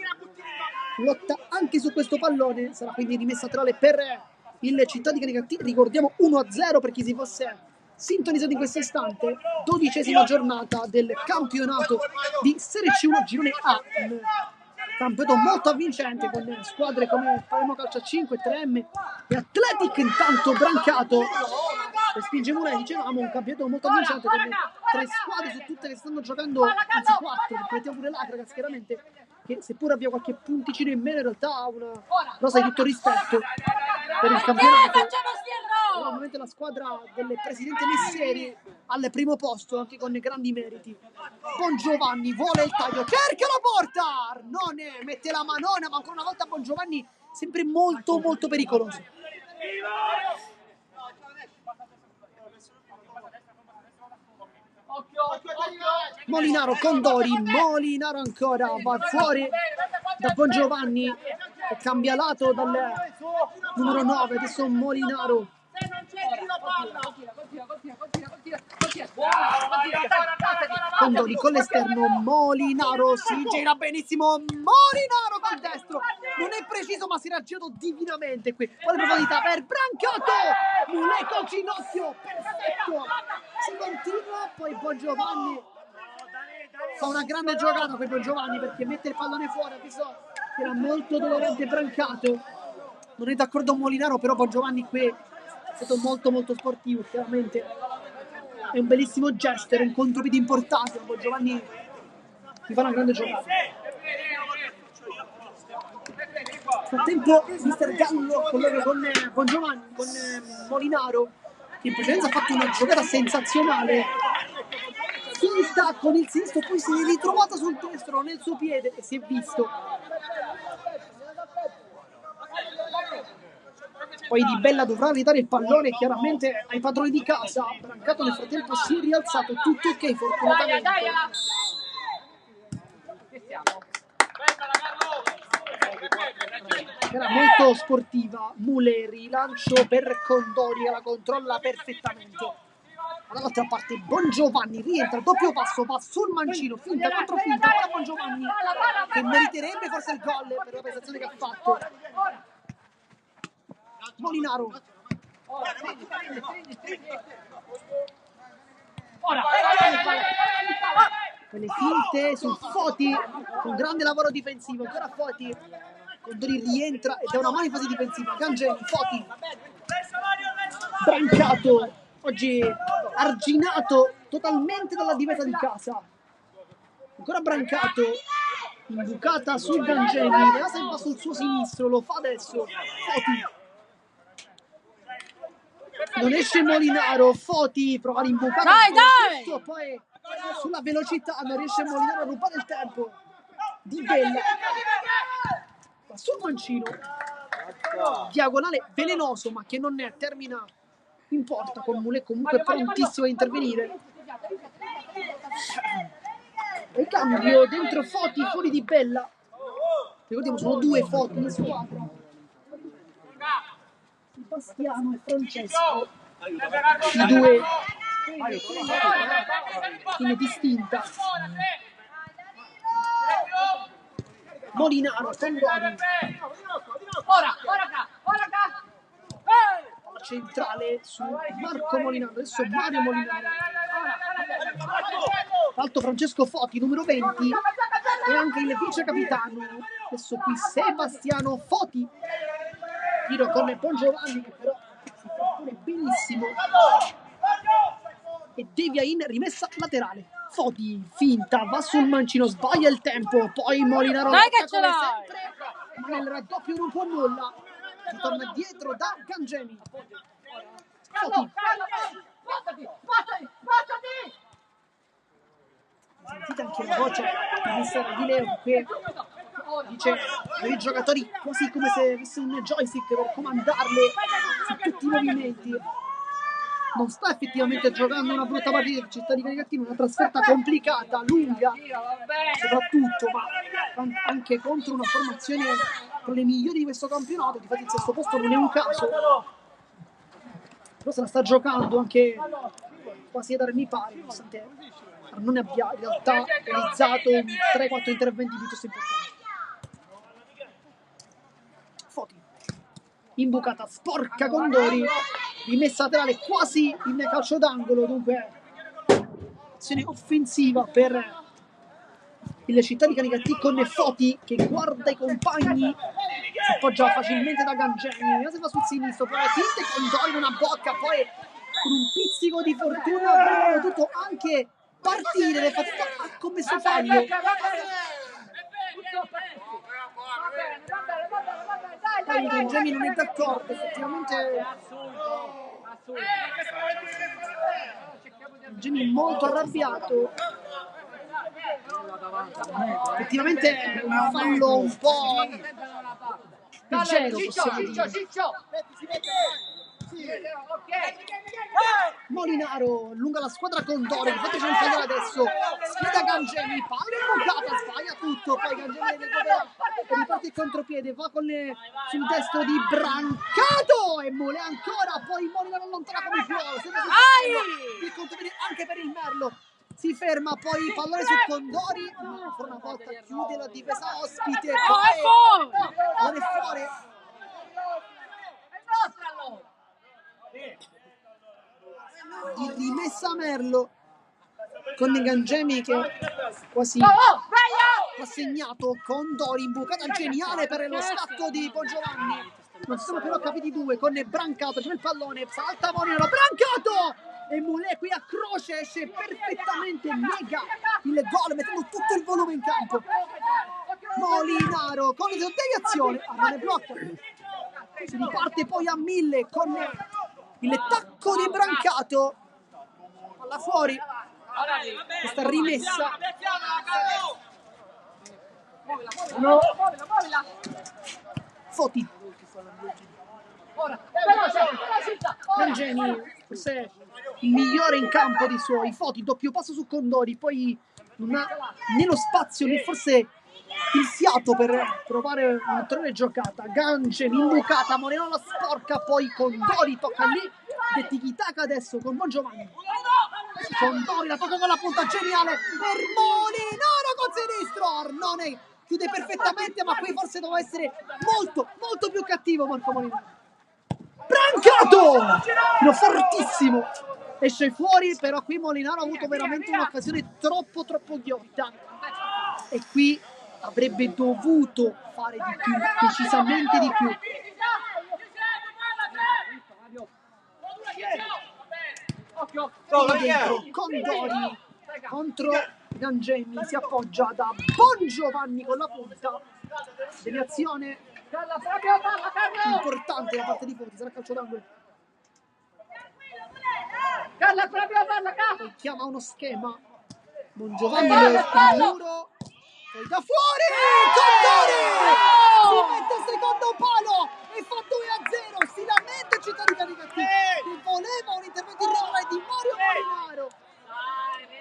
lotta anche su questo pallone, sarà quindi rimessa laterale per il Città di Canicattì. Ricordiamo 1-0 per chi si fosse sintonizzato in questo istante, 12ª giornata del campionato di Serie C1 Girone A, un campionato molto avvincente con squadre come Palermo Calcio 5, 3M e Athletic. Intanto brancato respinge Mule, dicevamo un campionato molto avvincente con 3 squadre su tutte che stanno giocando, anzi 4, perché mettiamo pure l'Agraga schieramente che seppur abbia qualche punticino in meno in realtà ha una rosa di tutto rispetto per il campionato. Ovviamente la squadra del presidente Messeri al primo posto, anche con grandi meriti. Bongiovanni vuole il taglio, cerca la porta, Arnone mette la manona, ma ancora una volta Bongiovanni sempre molto molto pericoloso. Molinaro, Condori, Molinaro ancora, va fuori da Bongiovanni che cambia lato dal numero 9, adesso Molinaro. Condori con l'esterno, Molinaro si gira benissimo, Molinaro col destro, non è preciso ma si era girato divinamente qui, quale profondità per Brancato, Mule col ginocchio, perfetto, si continua, poi Bongiovanni fa una grande giocata per Bongiovanni perché mette il pallone fuori, ha visto che era molto dolorante Brancato, non è d'accordo Molinaro, però Bongiovanni qui è stato molto molto sportivo, chiaramente è un bellissimo gesto, era un contropiede importante, Bongiovanni mi fa una grande giocata. Nel frattempo mister Gallo collega con Bongiovanni, con Molinaro, che in precedenza ha fatto una giocata sensazionale, finta con il sinistro, poi si è ritrovata sul destro nel suo piede e si è visto. Poi Di Bella dovrà ridare il pallone chiaramente ai padroni di casa. Brancato nel frattempo si è rialzato, tutto ok fortunatamente. Era molto sportiva. Mule, rilancio per Condori, la controlla perfettamente. Dall'altra parte Bongiovanni rientra, doppio passo, va sul mancino, finta contro finta, ora Bongiovanni che meriterebbe forse il gol per la prestazione che ha fatto. Molinaro. Quelle finte su Foti, un grande lavoro difensivo, ancora Foti. Condori rientra ed è una mano in fase difensiva. Gangeli, Foti. Brancato, oggi arginato totalmente dalla difesa di casa. Ancora Brancato, imbucata su Gangeli, Reasa va sul suo sinistro, lo fa adesso. Foti. Non esce Molinaro, Foti prova l'imbucata, dai! Poi sulla velocità non riesce Molinaro a rubare il tempo. Di Bella va sul mancino, diagonale velenoso ma che non è, termina in porta con Mule comunque prontissimo a intervenire. Il cambio dentro Foti, fuori Di Bella, ricordiamo sono 2 Foti in squadra, Sebastiano e Francesco, i 2 in distinta. Molinaro, Condori, ora centrale su Marco Molinaro, adesso Mario Molinaro, l'alto Francesco Foti, numero 20, e anche il vice capitano, adesso qui Sebastiano Foti, tiro con Bongiovanni che però si propone benissimo e devia in rimessa laterale. Foti, finta, va sul mancino, sbaglia il tempo, poi Molinaro dai che ce come l'hai! sempre, ma nel raddoppio non può nulla, si torna dietro da Gangemi. Foti, Sentite anche la voce di mister Di Leo che dice ai giocatori quasi come se avesse un joystick per comandarle su tutti i movimenti. Non sta effettivamente giocando una brutta partita per Città di Canicattì, una trasferta complicata, lunga soprattutto, ma anche contro una formazione tra le migliori di questo campionato. Difatti il sesto posto non è un caso, però se la sta giocando anche quasi ad armi pari, nonostante non ne abbia in realtà realizzato 3-4 interventi piuttosto importanti. Foti imbucata sporca Condori, rimessa laterale quasi in calcio d'angolo, dunque azione offensiva per il Città di Canicattì con Foti che guarda i compagni, si appoggia facilmente da Gangemi, si va sul sinistro, poi finte Condori in una bocca, poi con un pizzico di fortuna avrebbe potuto anche partire, le fatica ha commesso fallo. Poi Gangemi non è d'accordo, effettivamente Gangemi molto arrabbiato. Effettivamente è un fallo un po' leggero, possiamo dire. Molinaro allunga la squadra Condori, infatti c'è il fallo adesso, sfida Gangemi, palla bucata, sbaglia tutto, poi Gangemi riparte il contropiede, va con sul destro di Brancato e Mole ancora, poi Molinaro allontana come può, il contropiede anche per il Merlo. Si ferma, poi pallone su Condori, ma ancora una volta chiude la difesa ospite, poi non è fuori. Di rimessa Merlo con Gangemi che quasi ha segnato. Condori imbucata geniale per lo scatto di Bongiovanni, non sono però capiti due con Brancato, c'è il pallone, salta Molinaro, Brancato e Moulet qui a croce esce perfettamente, nega il gol mettendo tutto il volume in campo. Molinaro con la deviazione, non è blocca, si riparte poi a 1000 con il tacco di Brancato, palla fuori, questa rimessa. Foti Gangemi forse il migliore in campo dei suoi. Foti doppio passo su Condori, poi non ha né lo spazio né forse il fiato per provare un'ulteriore giocata. Gangemi imbucata, Moreno la sporca, poi Condori tocca lì de tiki-taka adesso con Bongiovanni. Condori la tocca con la punta geniale per Molinaro con sinistro, Arnone chiude perfettamente, ma qui forse doveva essere molto più cattivo Marco Molinaro. Brancato! No, fortissimo, esce fuori, però qui Molinaro ha avuto veramente un'occasione troppo ghiotta e qui avrebbe dovuto fare di più, decisamente di più. Condori contro Gangemi, si appoggia da Bongiovanni con la punta, deviazione importante da parte di Foti, sarà calcio d'angolo. Chiama uno schema, Bongiovanni il muro, poi da fuori Condori si mette al secondo palo e fa 2-0, si lamenta Città di Canicattì che voleva un intervento irregolare di Mario Molinaro.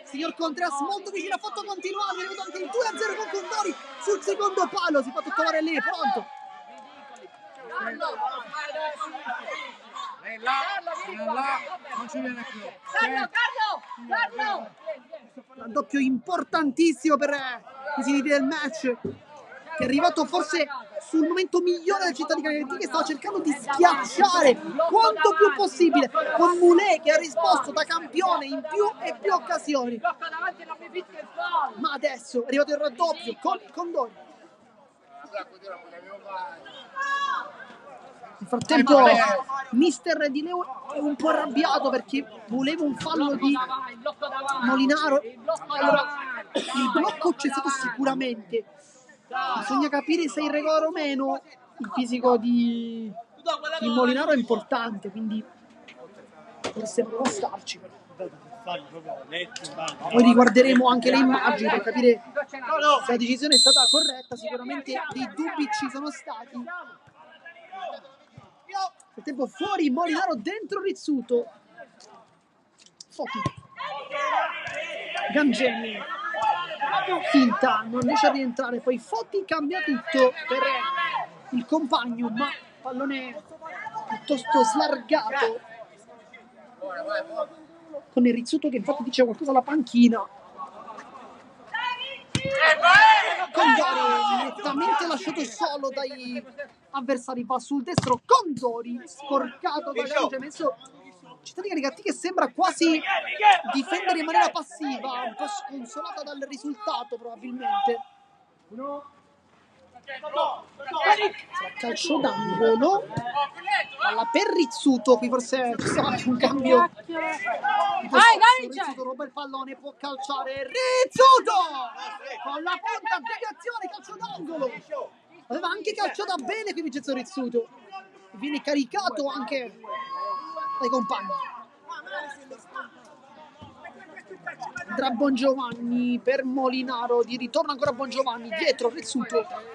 Signor Contreras molto vicino, ha fatto continuare, è venuto anche il 2-0 con Condori sul secondo palo, si fa trovare lì, pronto. Non ci viene più. Raddoppio importantissimo per i finiti del match, che è arrivato forse sul momento migliore del Città di Canicattì, che stava cercando di schiacciare quanto più possibile con Moulet che ha risposto da campione in più e più occasioni, ma adesso è arrivato il raddoppio con Condori. Nel frattempo mister Di Leo è un po' arrabbiato perché voleva un fallo di Molinaro. Allora, il blocco c'è stato sicuramente, bisogna capire se è irregolare o meno. Il fisico di Molinaro è importante, quindi Forse non starci, però. Poi riguarderemo anche le immagini per capire se la decisione è stata corretta. Sicuramente dei dubbi ci sono stati. Nel tempo fuori Molinaro, dentro Rizzuto. Foti. Gangemi. Finta, non riesce a rientrare. Poi Foti cambia tutto per il compagno, ma pallone piuttosto slargato. Con il Rizzuto che infatti dice qualcosa alla panchina. Condori nettamente lasciato solo dai avversari, va sul destro. Condori sporcato da Gange, messo Città di Canicattì che sembra quasi difendere in maniera passiva, un po' sconsolata dal risultato probabilmente. Calcio d'angolo, palla per Rizzuto, qui forse ci sarà anche un cambio. Rizzuto ruba il pallone, può calciare Rizzuto con la punta, deviazione, calcio d'angolo. Aveva anche calciato bene qui Vincenzo Rizzuto, viene caricato anche dai compagni. Andrà Bongiovanni per Molinaro, di ritorno ancora Bongiovanni, dietro Rizzuto.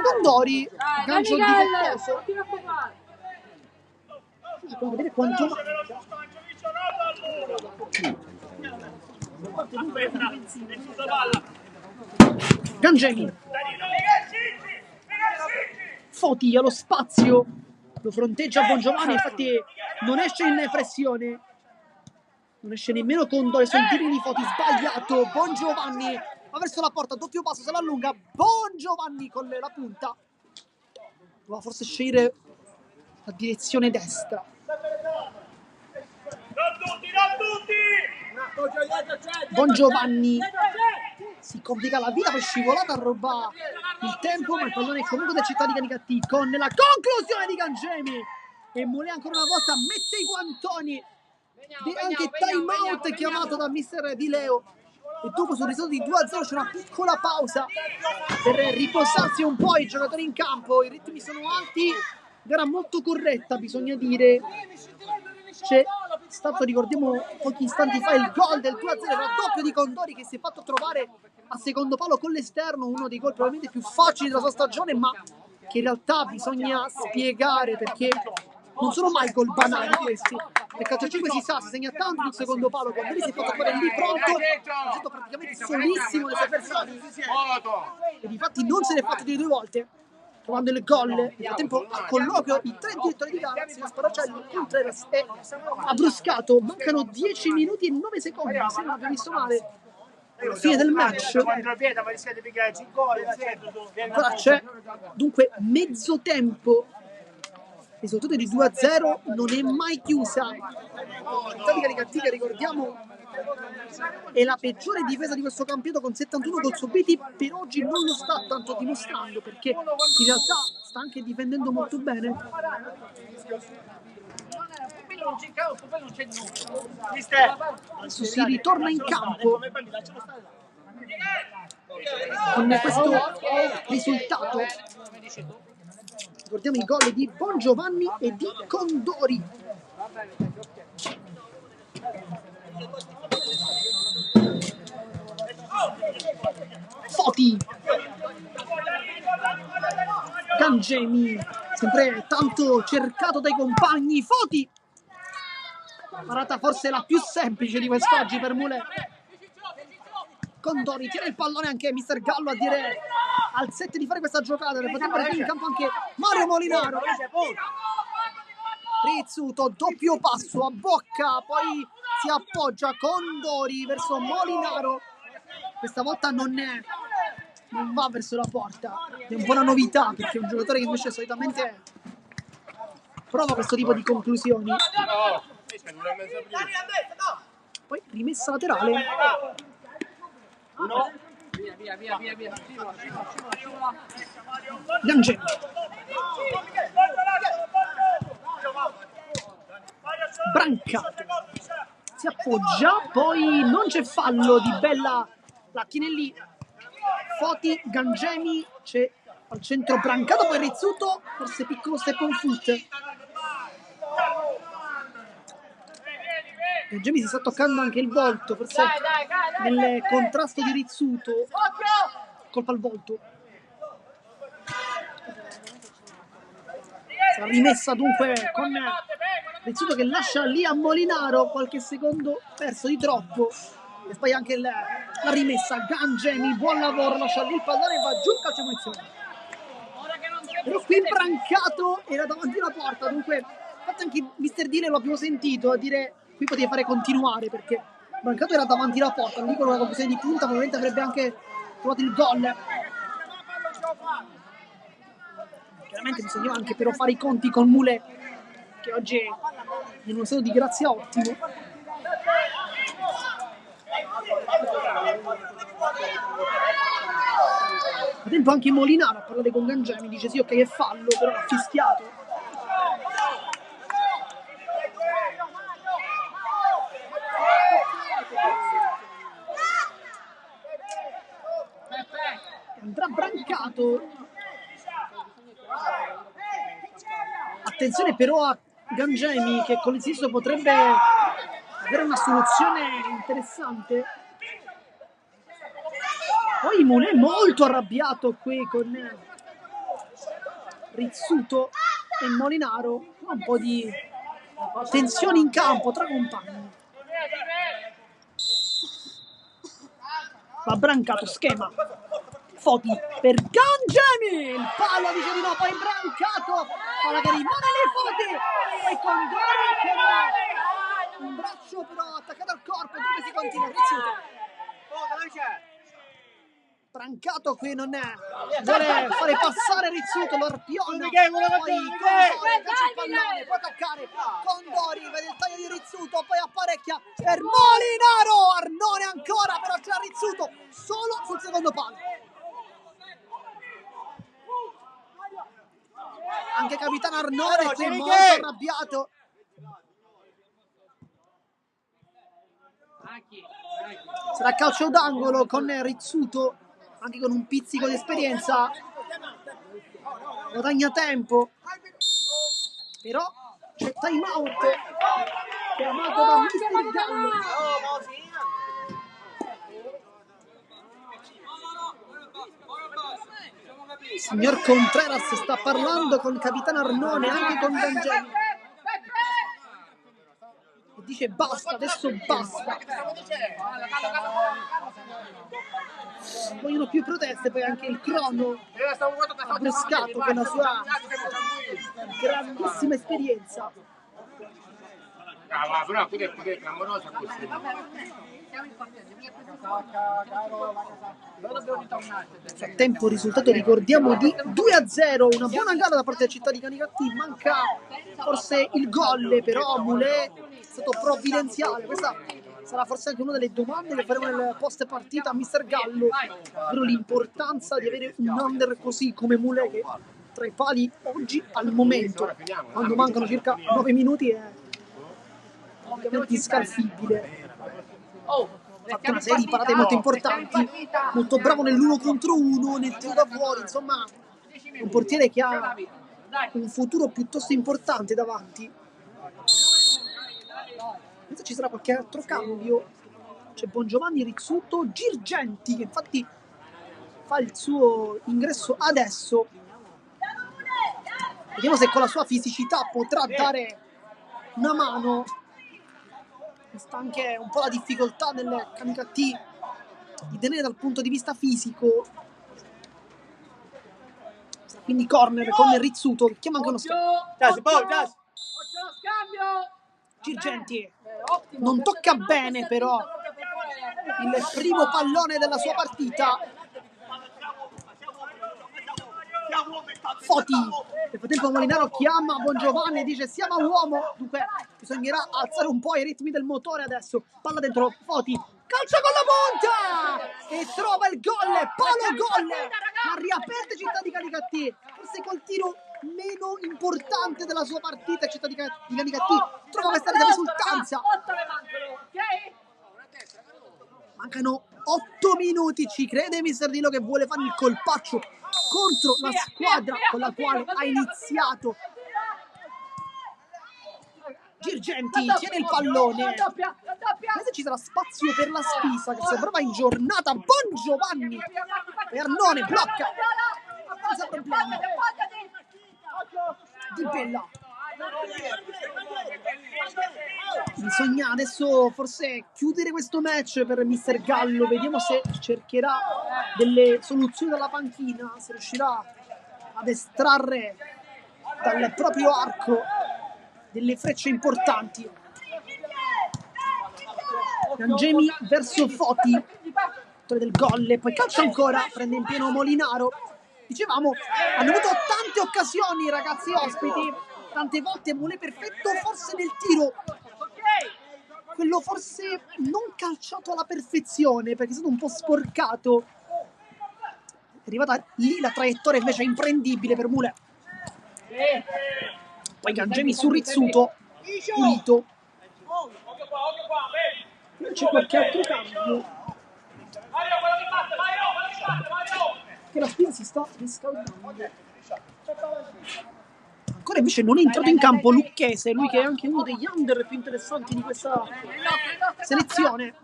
Condori, gancio difettoso. Dobbiamo vedere quanto Gangemi. Foti allo spazio, lo fronteggia Bongiovanni, infatti non esce in pressione, non esce nemmeno Condori sui tiri di Foti, sbagliato. Bongiovanni va verso la porta, doppio passo, se la allunga. Bongiovanni con la punta, doveva forse scegliere la direzione destra. Bongiovanni si complica la vita, poi scivolata, roba il tempo, ma il pallone è comunque del Città di Canicattì con la conclusione di Gangemi. E Molè ancora una volta mette i guantoni, anche time out chiamato da mister Di Leo. E dopo sul risultato di 2-0 c'è una piccola pausa per riposarsi un po' i giocatori in campo. I ritmi sono alti, gara molto corretta bisogna dire. C'è stato, ricordiamo pochi istanti fa, il gol del 2-0, il raddoppio di Condori che si è fatto trovare a secondo palo con l'esterno, uno dei gol probabilmente più facili della sua stagione, ma che in realtà bisogna spiegare perché non sono mai gol banali questi. Nel calcio 5 si sa, si segna tanto sul secondo palo, Condori si è fatto trovare lì pronto, è stato praticamente solissimo nei suoi avversari e difatti non se ne è fatto dire due volte, trovando il gol. Nel frattempo a colloquio i tre direttori di gara, sia Sparacello, Contreras e Abruscato. Mancano 10 minuti e 9 secondi, se non abbiamo visto male, alla fine del match. Ancora c'è dunque mezzo tempo. Il risultato di 2-0 non è mai chiusa. Città di Canicattì, che ricordiamo è la peggiore difesa di questo campionato con 71 gol subiti, per oggi non lo sta tanto dimostrando, perché in realtà sta anche difendendo molto bene. Adesso si ritorna in campo con questo risultato. Ricordiamo i gol di Bongiovanni e di Condori. Foti, Gangemi, sempre tanto cercato dai compagni. Foti, parata forse la più semplice di quest'oggi per Molè. Condori tira il pallone, anche mister Gallo a dire al set di fare questa giocata. Nel frattempo è in campo anche Mario Molinaro. Rizzuto, doppio passo a bocca, poi si appoggia Condori verso Molinaro. Questa volta non va verso la porta, è un po' una novità perché è un giocatore che invece solitamente prova questo tipo di conclusioni. Poi rimessa laterale. Via. Gangemi. Brancato si appoggia, poi non c'è fallo di Bella Lattinelli. Foti, Gangemi, c'è Al centro Brancato, poi Rizzuto, forse piccolo step on foot. Gemi si sta toccando anche il volto, forse nel contrasto di Rizzuto. Colpa al volto. Sarà rimessa dunque con Rizzuto che lascia lì a Molinaro, qualche secondo perso di troppo. E poi anche la rimessa. Gangemi, buon lavoro, lascia lì il pallone e va giù, calcio di punizione. Però qui Brancato era davanti alla porta, dunque infatti anche Mister Dile lo abbiamo sentito a dire qui poteva fare continuare, perché Brancato era davanti alla porta, non dico una conclusione di punta, probabilmente avrebbe anche trovato il gol. Chiaramente bisognava anche però fare i conti con Moulet, che oggi è in uno stato di grazia ottimo. A tempo anche Molinaro a parlare con Gangemi, dice sì, ok, è fallo, però ha fischiato. Andrà Brancato. Attenzione però a Gangemi, che con il sinistro potrebbe avere una soluzione interessante. Poi Moulet molto arrabbiato qui con Rizzuto e Molinaro. Un po' di tensione in campo tra compagni. Va Brancato, schema. Foti per Gangemi, il palo dice di no, poi Brancato, palla che rimane lì Foti, poi Condori con un braccio però attaccato al corpo, dove si continua, Rizzuto. Brancato qui non è, vuole fare passare Rizzuto, lo arpiona, poi Condori calcia il pallone, può toccare, Condori vede il taglio di Rizzuto, poi apparecchia per Molinaro, Arnone ancora, però c'è Rizzuto solo sul secondo palo. Anche capitano Arnone qui molto arrabbiato. Sarà calcio d'angolo con Rizzuto, anche con un pizzico di esperienza. Guadagna tempo. Però c'è time out chiamato da Mister Gallo. Signor Contreras sta parlando con il capitano Arnone, anche con Gangemi. E dice basta, adesso basta. Vogliono più proteste, poi anche il crono ha bruscato con la sua grandissima esperienza. Però è clamorosa così. Nel frattempo risultato ricordiamo di 2-0, una buona gara da parte della città di Canicattì, manca forse il gol, però Moulet è stato provvidenziale. Questa sarà forse anche una delle domande che faremo nel post partita a Mister Gallo, ovvero l'importanza di avere un under così come Moulet, che tra i pali oggi al momento, quando mancano circa 9 minuti, è ovviamente inscalfibile. Ha fatto una serie di parate molto importanti, molto bravo nell'1 contro 1, nel tiro da fuori, insomma un portiere che ha un futuro piuttosto importante davanti. Penso ci sarà qualche altro cambio. C'è Bongiovanni, Rizzuto, Girgenti, che infatti fa il suo ingresso adesso. Vediamo se con la sua fisicità potrà dare una mano. Sta anche un po' la difficoltà del Canicattì di tenere dal punto di vista fisico. Quindi corner con Rizzuto che chiama anche uno scambio. Girgenti non tocca bene però il primo pallone della sua partita. Foti, nel frattempo Molinaro chiama Bongiovanni e dice siamo uomo, dunque bisognerà alzare un po' i ritmi del motore adesso. Palla dentro Foti, calcia con la punta e trova il gol, palo gol, ha riaperto Città di Canicattì, forse col tiro meno importante della sua partita. Città di Canicattì trova questa risultanza. Mancano 8 minuti, ci crede Mister Dilo che vuole fare il colpaccio contro la squadra con la quale ha iniziato. Girgenti tiene il pallone. Vedete, ci sarà spazio per la Spisa che sembrava in giornata. Bon Giovanni e Arnone blocca senza problemi. Di Bella. Bisogna adesso forse chiudere questo match per Mister Gallo. Vediamo se cercherà delle soluzioni dalla panchina, se riuscirà ad estrarre dal proprio arco delle frecce importanti. Angemi verso Foti, autore del gol, e poi calcio ancora, prende in pieno Molinaro. Dicevamo, hanno avuto tante occasioni i ragazzi ospiti, tante volte Mule perfetto, forse nel tiro, quello forse non calciato alla perfezione perché è stato un po' sporcato. È arrivata lì la traiettoria invece imprendibile per Mule. Poi Gangemi su Rizzuto, pulito. C'è qualche altro cambio. Che la Spina si sta riscaldando. Ancora invece non è entrato in campo Lucchese, lui che è anche uno degli under più interessanti di questa selezione.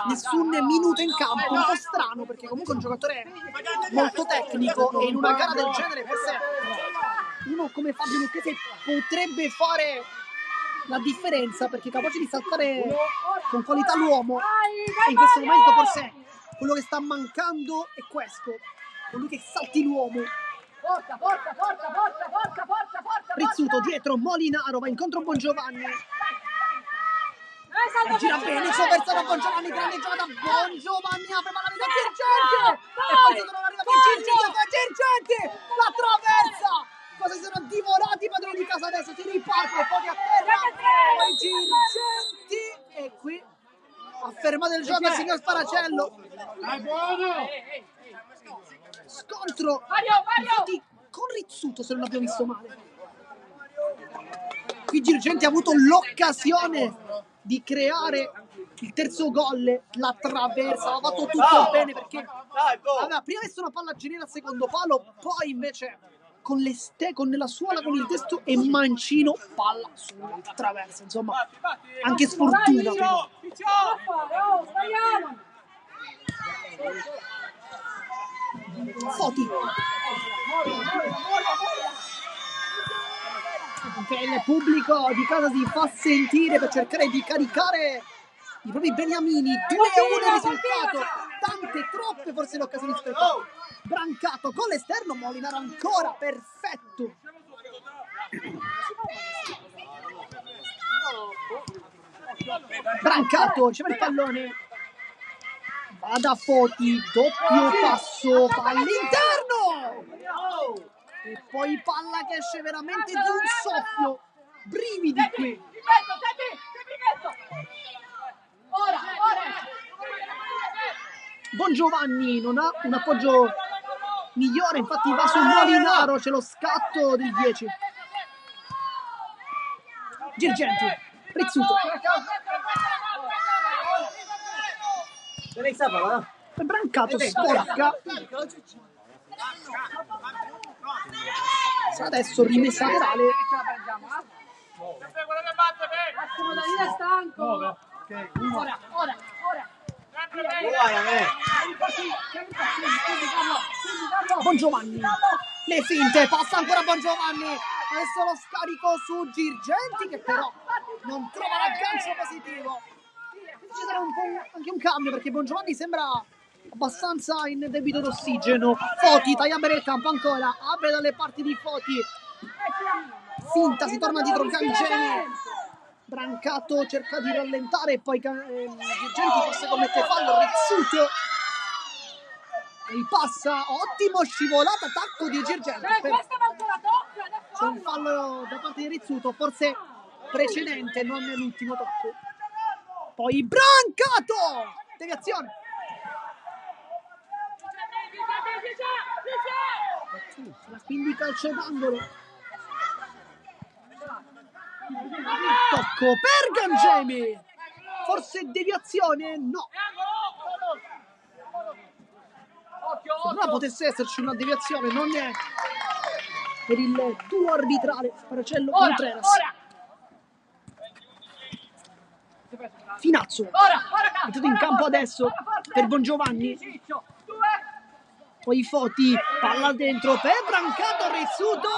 Nessun minuto in campo, un po' strano perché comunque è un giocatore molto tecnico e in una gara del genere forse uno come Fabio Lucchese potrebbe fare la differenza perché è capace di saltare con qualità l'uomo, e in questo momento forse quello che sta mancando è questo, colui che salti l'uomo. Forza. Rizzuto dietro, Molinaro va incontro a Bon Giovanni. Gira bene il suo avversario Bon Giovanni, grande giocata. Bon Giovanni apre palla da Girgenti e poi si trova arriva Girgenti, la traversa. Cosa si sono divorati i padroni di casa, adesso si riparte e poi a terra. Poi Girgenti e qui ha fermato il gioco il signor Sparacello. Scontro infatti con Rizzuto, se non abbiamo visto male. Qui Girgenti ha avuto l'occasione di creare il terzo gol, la traversa, ha fatto tutto bene perché aveva prima messo una palla geniale al secondo palo, poi invece con la suola con il testo e Mancino palla sulla traversa, insomma anche sfortuna però. Foti. Anche il pubblico di casa si fa sentire per cercare di caricare i propri beniamini. 2-1 il risultato, tante, troppe forse le occasioni sprecate. Brancato con l'esterno, Molinaro ancora, perfetto. Brancato, riceve il pallone. Va da Foti, doppio passo, va all'interno! E poi palla che esce veramente di un soffio. Brividi qui. Bon Giovanni non ha un appoggio migliore, infatti va sul Molinaro, c'è lo scatto del 10. Girgenti, Rizzuto. Brancato sporca. Adesso rimessa laterale. Davide è stanco. Ora. Bon Giovanni. Le finte, passa ancora Bon Giovanni. Adesso lo scarico su Girgenti che però non trova l'aggancio positivo. Ci sarà anche un cambio perché Bon Giovanni sembra abbastanza in debito d'ossigeno. Foti taglia bene il campo ancora, apre dalle parti di Foti, finta, si torna dietro Gangemi. Brancato cerca di rallentare e poi Girgenti forse commette fallo. Rizzuto ripassa, ottimo scivolata, attacco di Girgenti. C'è un fallo da parte di Rizzuto, forse precedente, non l'ultimo tocco. Poi Brancato, deviazione. Quindi calcio d'angolo. Tocco per Gangemi. Forse deviazione? No. sembrava potesse esserci una deviazione, non è per il duo arbitrale Paracello Contreras. Finazzo entrato in campo adesso per Bongiovanni, poi Foti, palla dentro per Brancato, Rizzuto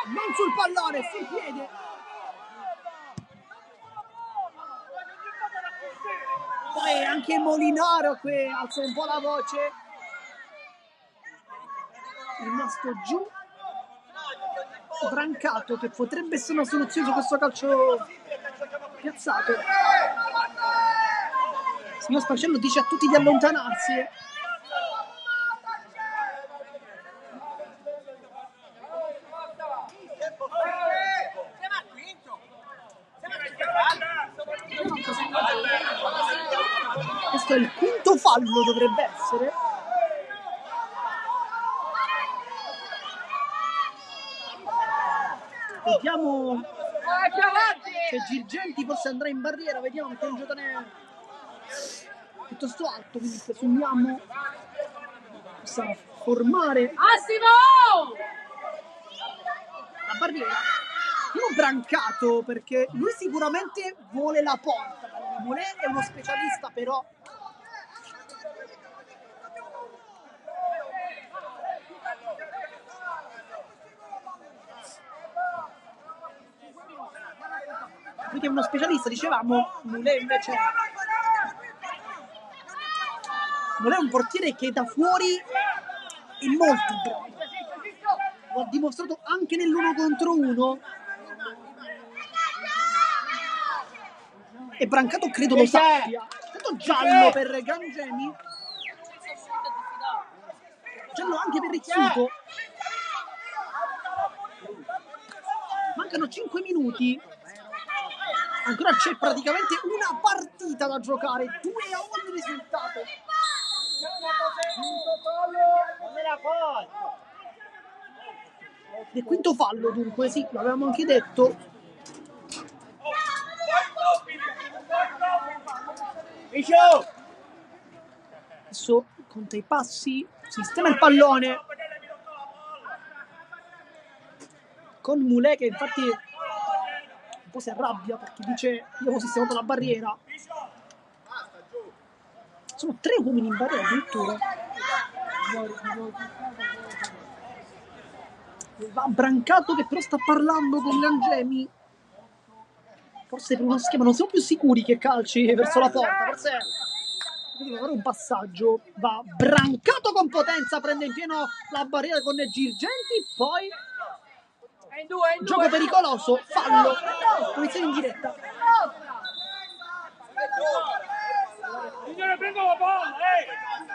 non sul pallone, sul piede. Poi anche Molinaro qui alza un po' la voce, è rimasto giù Brancato, che potrebbe essere una soluzione su questo calcio piazzato. Signor Sparcello dice a tutti di allontanarsi. Questo è il quinto fallo, dovrebbe essere. Vediamo se Girgenti forse andrà in barriera, vediamo perché è un giocatore piuttosto alto, quindi presumiamo possa formare la barriera. Io Brancato perché lui sicuramente vuole la porta, Molè è uno specialista, però lui è uno specialista, dicevamo, Molè invece non è un portiere che da fuori è molto bravo, lo ha dimostrato anche nell'1 contro 1 e Brancato credo lo sappia. Tanto giallo per Gangemi, giallo anche per Rizzuto. Mancano 5 minuti, ancora c'è praticamente una partita da giocare, 2-1 il risultato. Il quinto fallo dunque, sì, l'avevamo anche detto. Adesso conta i passi, sistema il pallone con Mulè che infatti un po' si arrabbia perché dice io ho sistemato la barriera. Sono 3 uomini in barriera addirittura. Va Brancato che però sta parlando con Gangemi, forse per uno schema, non siamo più sicuri che calci verso la porta, forse deve fare un passaggio. Va Brancato con potenza, prende in pieno la barriera con Girgenti, poi gioco pericoloso, fallo, punizione in diretta.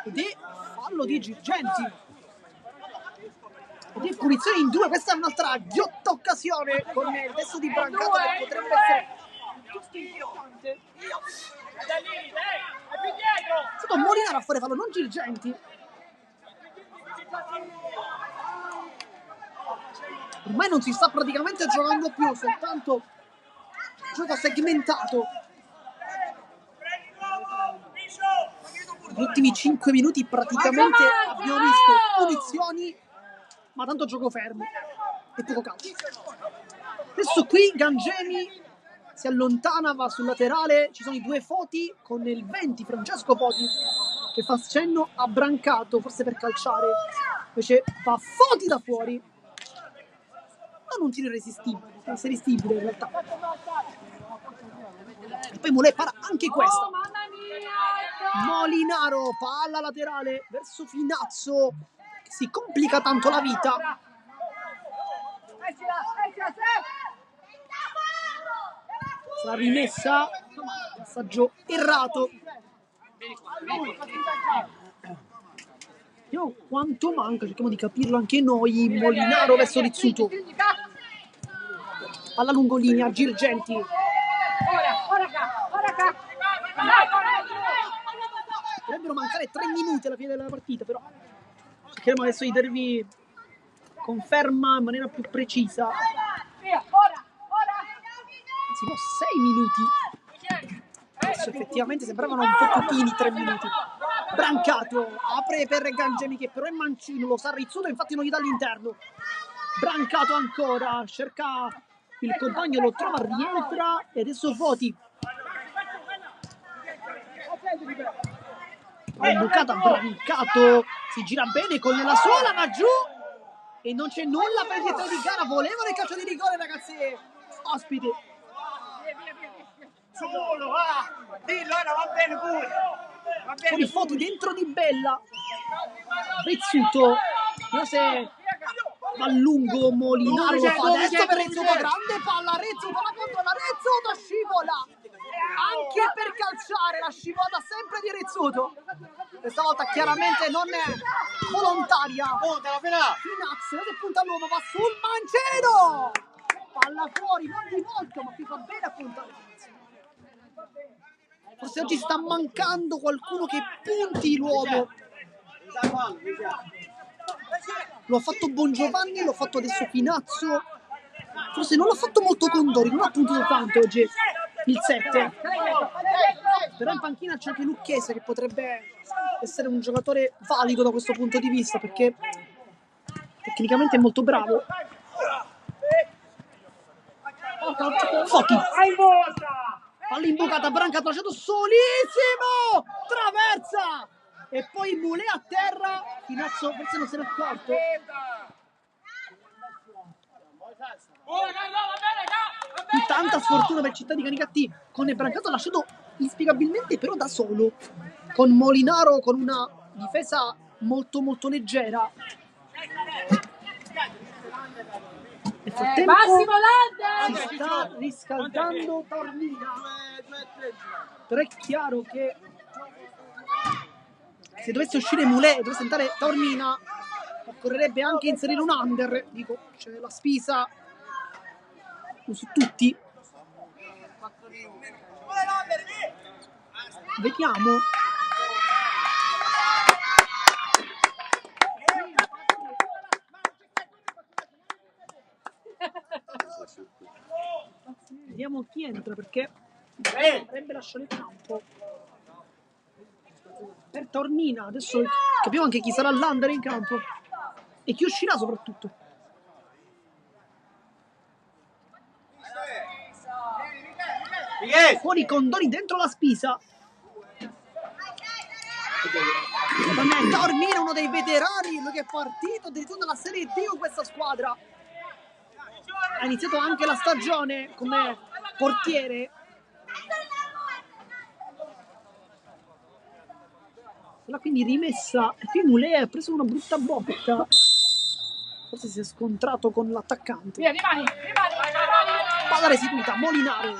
Ed è fallo di Girgenti. Ed è punizione in 2, questa è un'altra ghiotta occasione con il destro di Brancato che potrebbe essere giusto importante. È stato Molinaro a fare fallo, non Girgenti. Ormai non si sta praticamente giocando più, soltanto gioco segmentato. Negli ultimi 5 minuti praticamente abbiamo visto punizioni, ma tanto gioco fermo e poco calcio. Adesso qui Gangemi si allontana, va sul laterale, ci sono i 2 Foti con il 20 Francesco Foti che fa cenno a Brancato, forse per calciare, invece va Foti da fuori. Non un tiro irresistibile in realtà. E poi Molè para anche questa. Molinaro, palla laterale verso Finazzo, che si complica tanto la vita. Sarà rimessa, passaggio errato. Vediamo quanto manca, cerchiamo di capirlo anche noi. Molinaro verso Rizzuto, palla lungolinea, Girgenti. Potrebbero mancare 3 minuti alla fine della partita, però cercheremo adesso di darvi conferma in maniera più precisa. Anzi no, 6 minuti. Adesso effettivamente sembravano un po' pochini 3 minuti. Brancato apre per Gangemi che però è mancino, lo sa Rizzuto, infatti non gli dà all'interno. Brancato ancora, cerca il compagno, lo trova, rientra e adesso Foti. Bucata, Brancato, si gira bene con la sola, va giù e non c'è nulla per il direttore di gara. Volevano il calcio di rigore, ragazzi ospiti. Solo, va! Dillo, ora va bene pure! Va bene Con i Foti dentro Di Bella. Rizzuto, non so se va lungo, Molinaro lo fa adesso per Rizzuto, grande palla, Rizzuto la controlla, Rizzuto scivola! Anche per calciare la scivolata sempre di Rizzuto. Questa volta chiaramente non è volontaria. Finazzo, se punta all'uomo, va sul mancino! Palla fuori, non di molto, ma qui fa bene a puntare. Forse oggi sta mancando qualcuno che punti l'uomo. Lo ha fatto Bongiovanni, l'ha fatto adesso Finazzo. Forse non l'ha fatto molto Condori, non ha puntato tanto oggi il 7. Però in panchina c'è anche Lucchese che potrebbe essere un giocatore valido da questo punto di vista perché tecnicamente è molto bravo. Foti. Palla imbucata, Brancato lasciato solissimo, traversa e poi Mulè a terra. Finazzo forse non se n'è accorto. Tanta sfortuna per Città di Canicattì con Brancato lasciato inspiegabilmente però da solo, con Molinaro con una difesa molto molto leggera. Nel frattempo si sta riscaldando Taormina, però è chiaro che se dovesse uscire Mulè e dovesse entrare Taormina occorrerebbe anche inserire un under. Dico, c'è la Spisa su tutti. Vediamo. Vediamo chi entra perché dovrebbe lasciare il campo per Taormina. Adesso capiamo anche chi sarà l'under in campo e chi uscirà soprattutto. Fuori Condori, dentro la Spisa. Taormina, uno dei veterani, lui che è partito addirittura dalla Serie D con questa squadra. Ha iniziato anche la stagione come portiere. L'ha quindi rimessa e qui Mulè ha preso una brutta botta. Forse si è scontrato con l'attaccante. Palla restituita, Molinaro.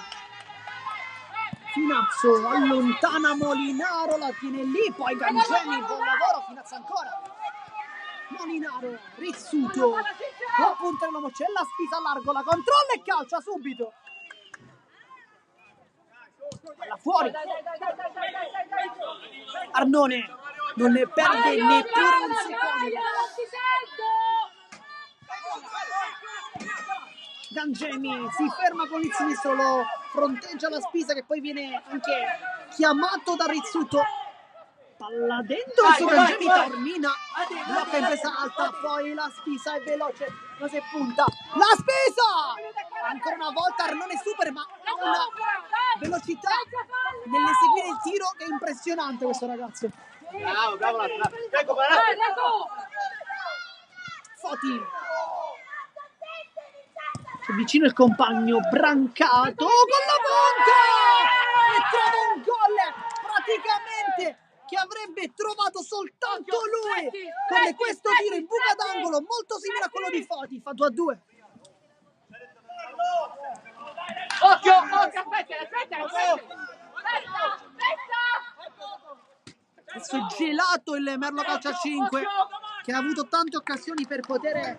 Finazzo allontana Molinaro, la tiene lì, poi Gangemi, buon lavoro, Finazzo ancora. Molinaro, Rizzuto, può puntare l'uomo, c'è la Spisa a largo, la controlla e calcia subito. Palla fuori. Arnone non ne perde neppure un secondo. Gangemi si ferma con il sinistro, lo fronteggia la Spisa che poi viene anche chiamato da Rizzuto. Palla dentro su Gangemi, Taormina blocca in presa alta, poi la Spisa è veloce, ma se punta la Spisa! Ancora una volta Arnone super, ma ha una velocità nell'eseguire il tiro che è impressionante questo ragazzo. Bravo, Foti vicino il compagno, Brancato con la punta e trova un gol praticamente che avrebbe trovato soltanto lui con questo tiro in buca d'angolo molto simile a quello di Foti. Fa 2-2. Occhio, aspetta. Adesso è gelato il Merlo Calcio a 5 che ha avuto tante occasioni per poter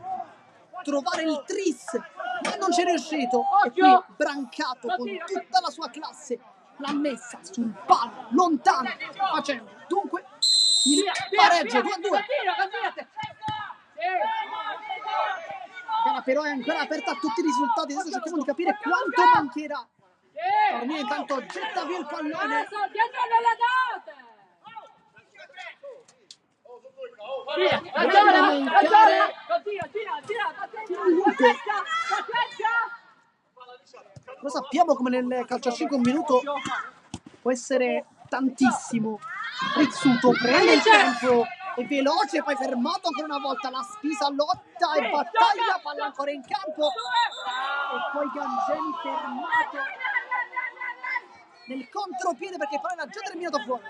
trovare il tris ma non c'è riuscito e qui Brancato con tutta la sua classe l'ha messa sul palo lontano facendo dunque il pareggio 2-2. La però è ancora aperta a tutti i risultati, adesso cerchiamo di capire quanto mancherà. Taormina intanto getta via il pallone. Continua, Lo sappiamo come nel calcio a 5 un minuto può essere tantissimo. Rizzuto prende il tempo, è veloce, poi fermato ancora una volta. La Spisa lotta e battaglia, palla ancora in campo. E poi Gangemi fermato nel contropiede perché poi era già terminato fuori.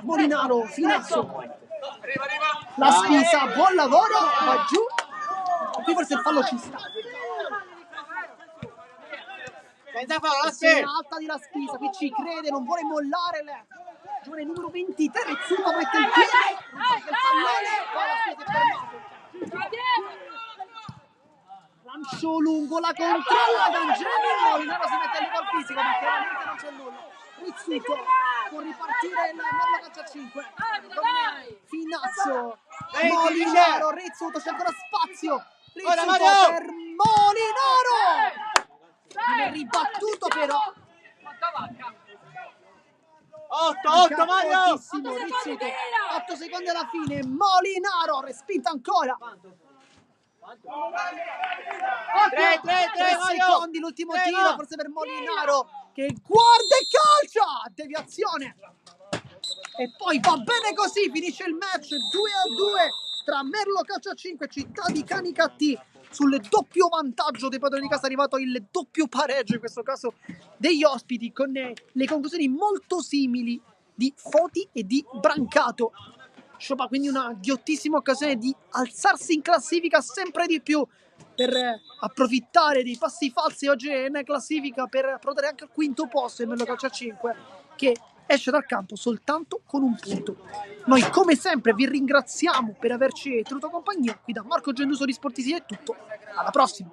Molinaro, Finazzo. La Spisa, buon lavoro, va giù. Qui forse il fallo ci sta. Pressione alta di La Spisa, qui ci crede, non vuole mollare. Giovane numero 23, Rizzuto mette il piede, il pallone, poi La Spisa è fermato. Lancio lungo, la controlla Gangemi, Molinaro si mette a livello fisico ma chiaramente non c'è nulla. Rizzuto può ripartire il Merlo calcio a 5. Finazzo, Molinaro, Rizzuto, c'è ancora spazio. Rizzuto per Molinaro. Viene ribattuto però. 8 Mario! Rizzuto, 8 secondi alla fine. Molinaro, respinta ancora. 3 secondi, l'ultimo tiro, forse per Molinaro che guarda e calcia, deviazione. E poi va bene così, finisce il match 2-2 tra Merlo calcio a 5 e Città di Canicattì. Sul doppio vantaggio dei padroni di casa è arrivato il doppio pareggio, in questo caso degli ospiti, con le conclusioni molto simili di Foti e di Brancato. Sciopà quindi una ghiottissima occasione di alzarsi in classifica sempre di più per approfittare dei passi falsi oggi in classifica per approdare anche al quinto posto il Merlo calcio a 5 che esce dal campo soltanto con un punto. Noi come sempre vi ringraziamo per averci tenuto compagnia. Qui da Marco Genduso di Sportisi è tutto, alla prossima!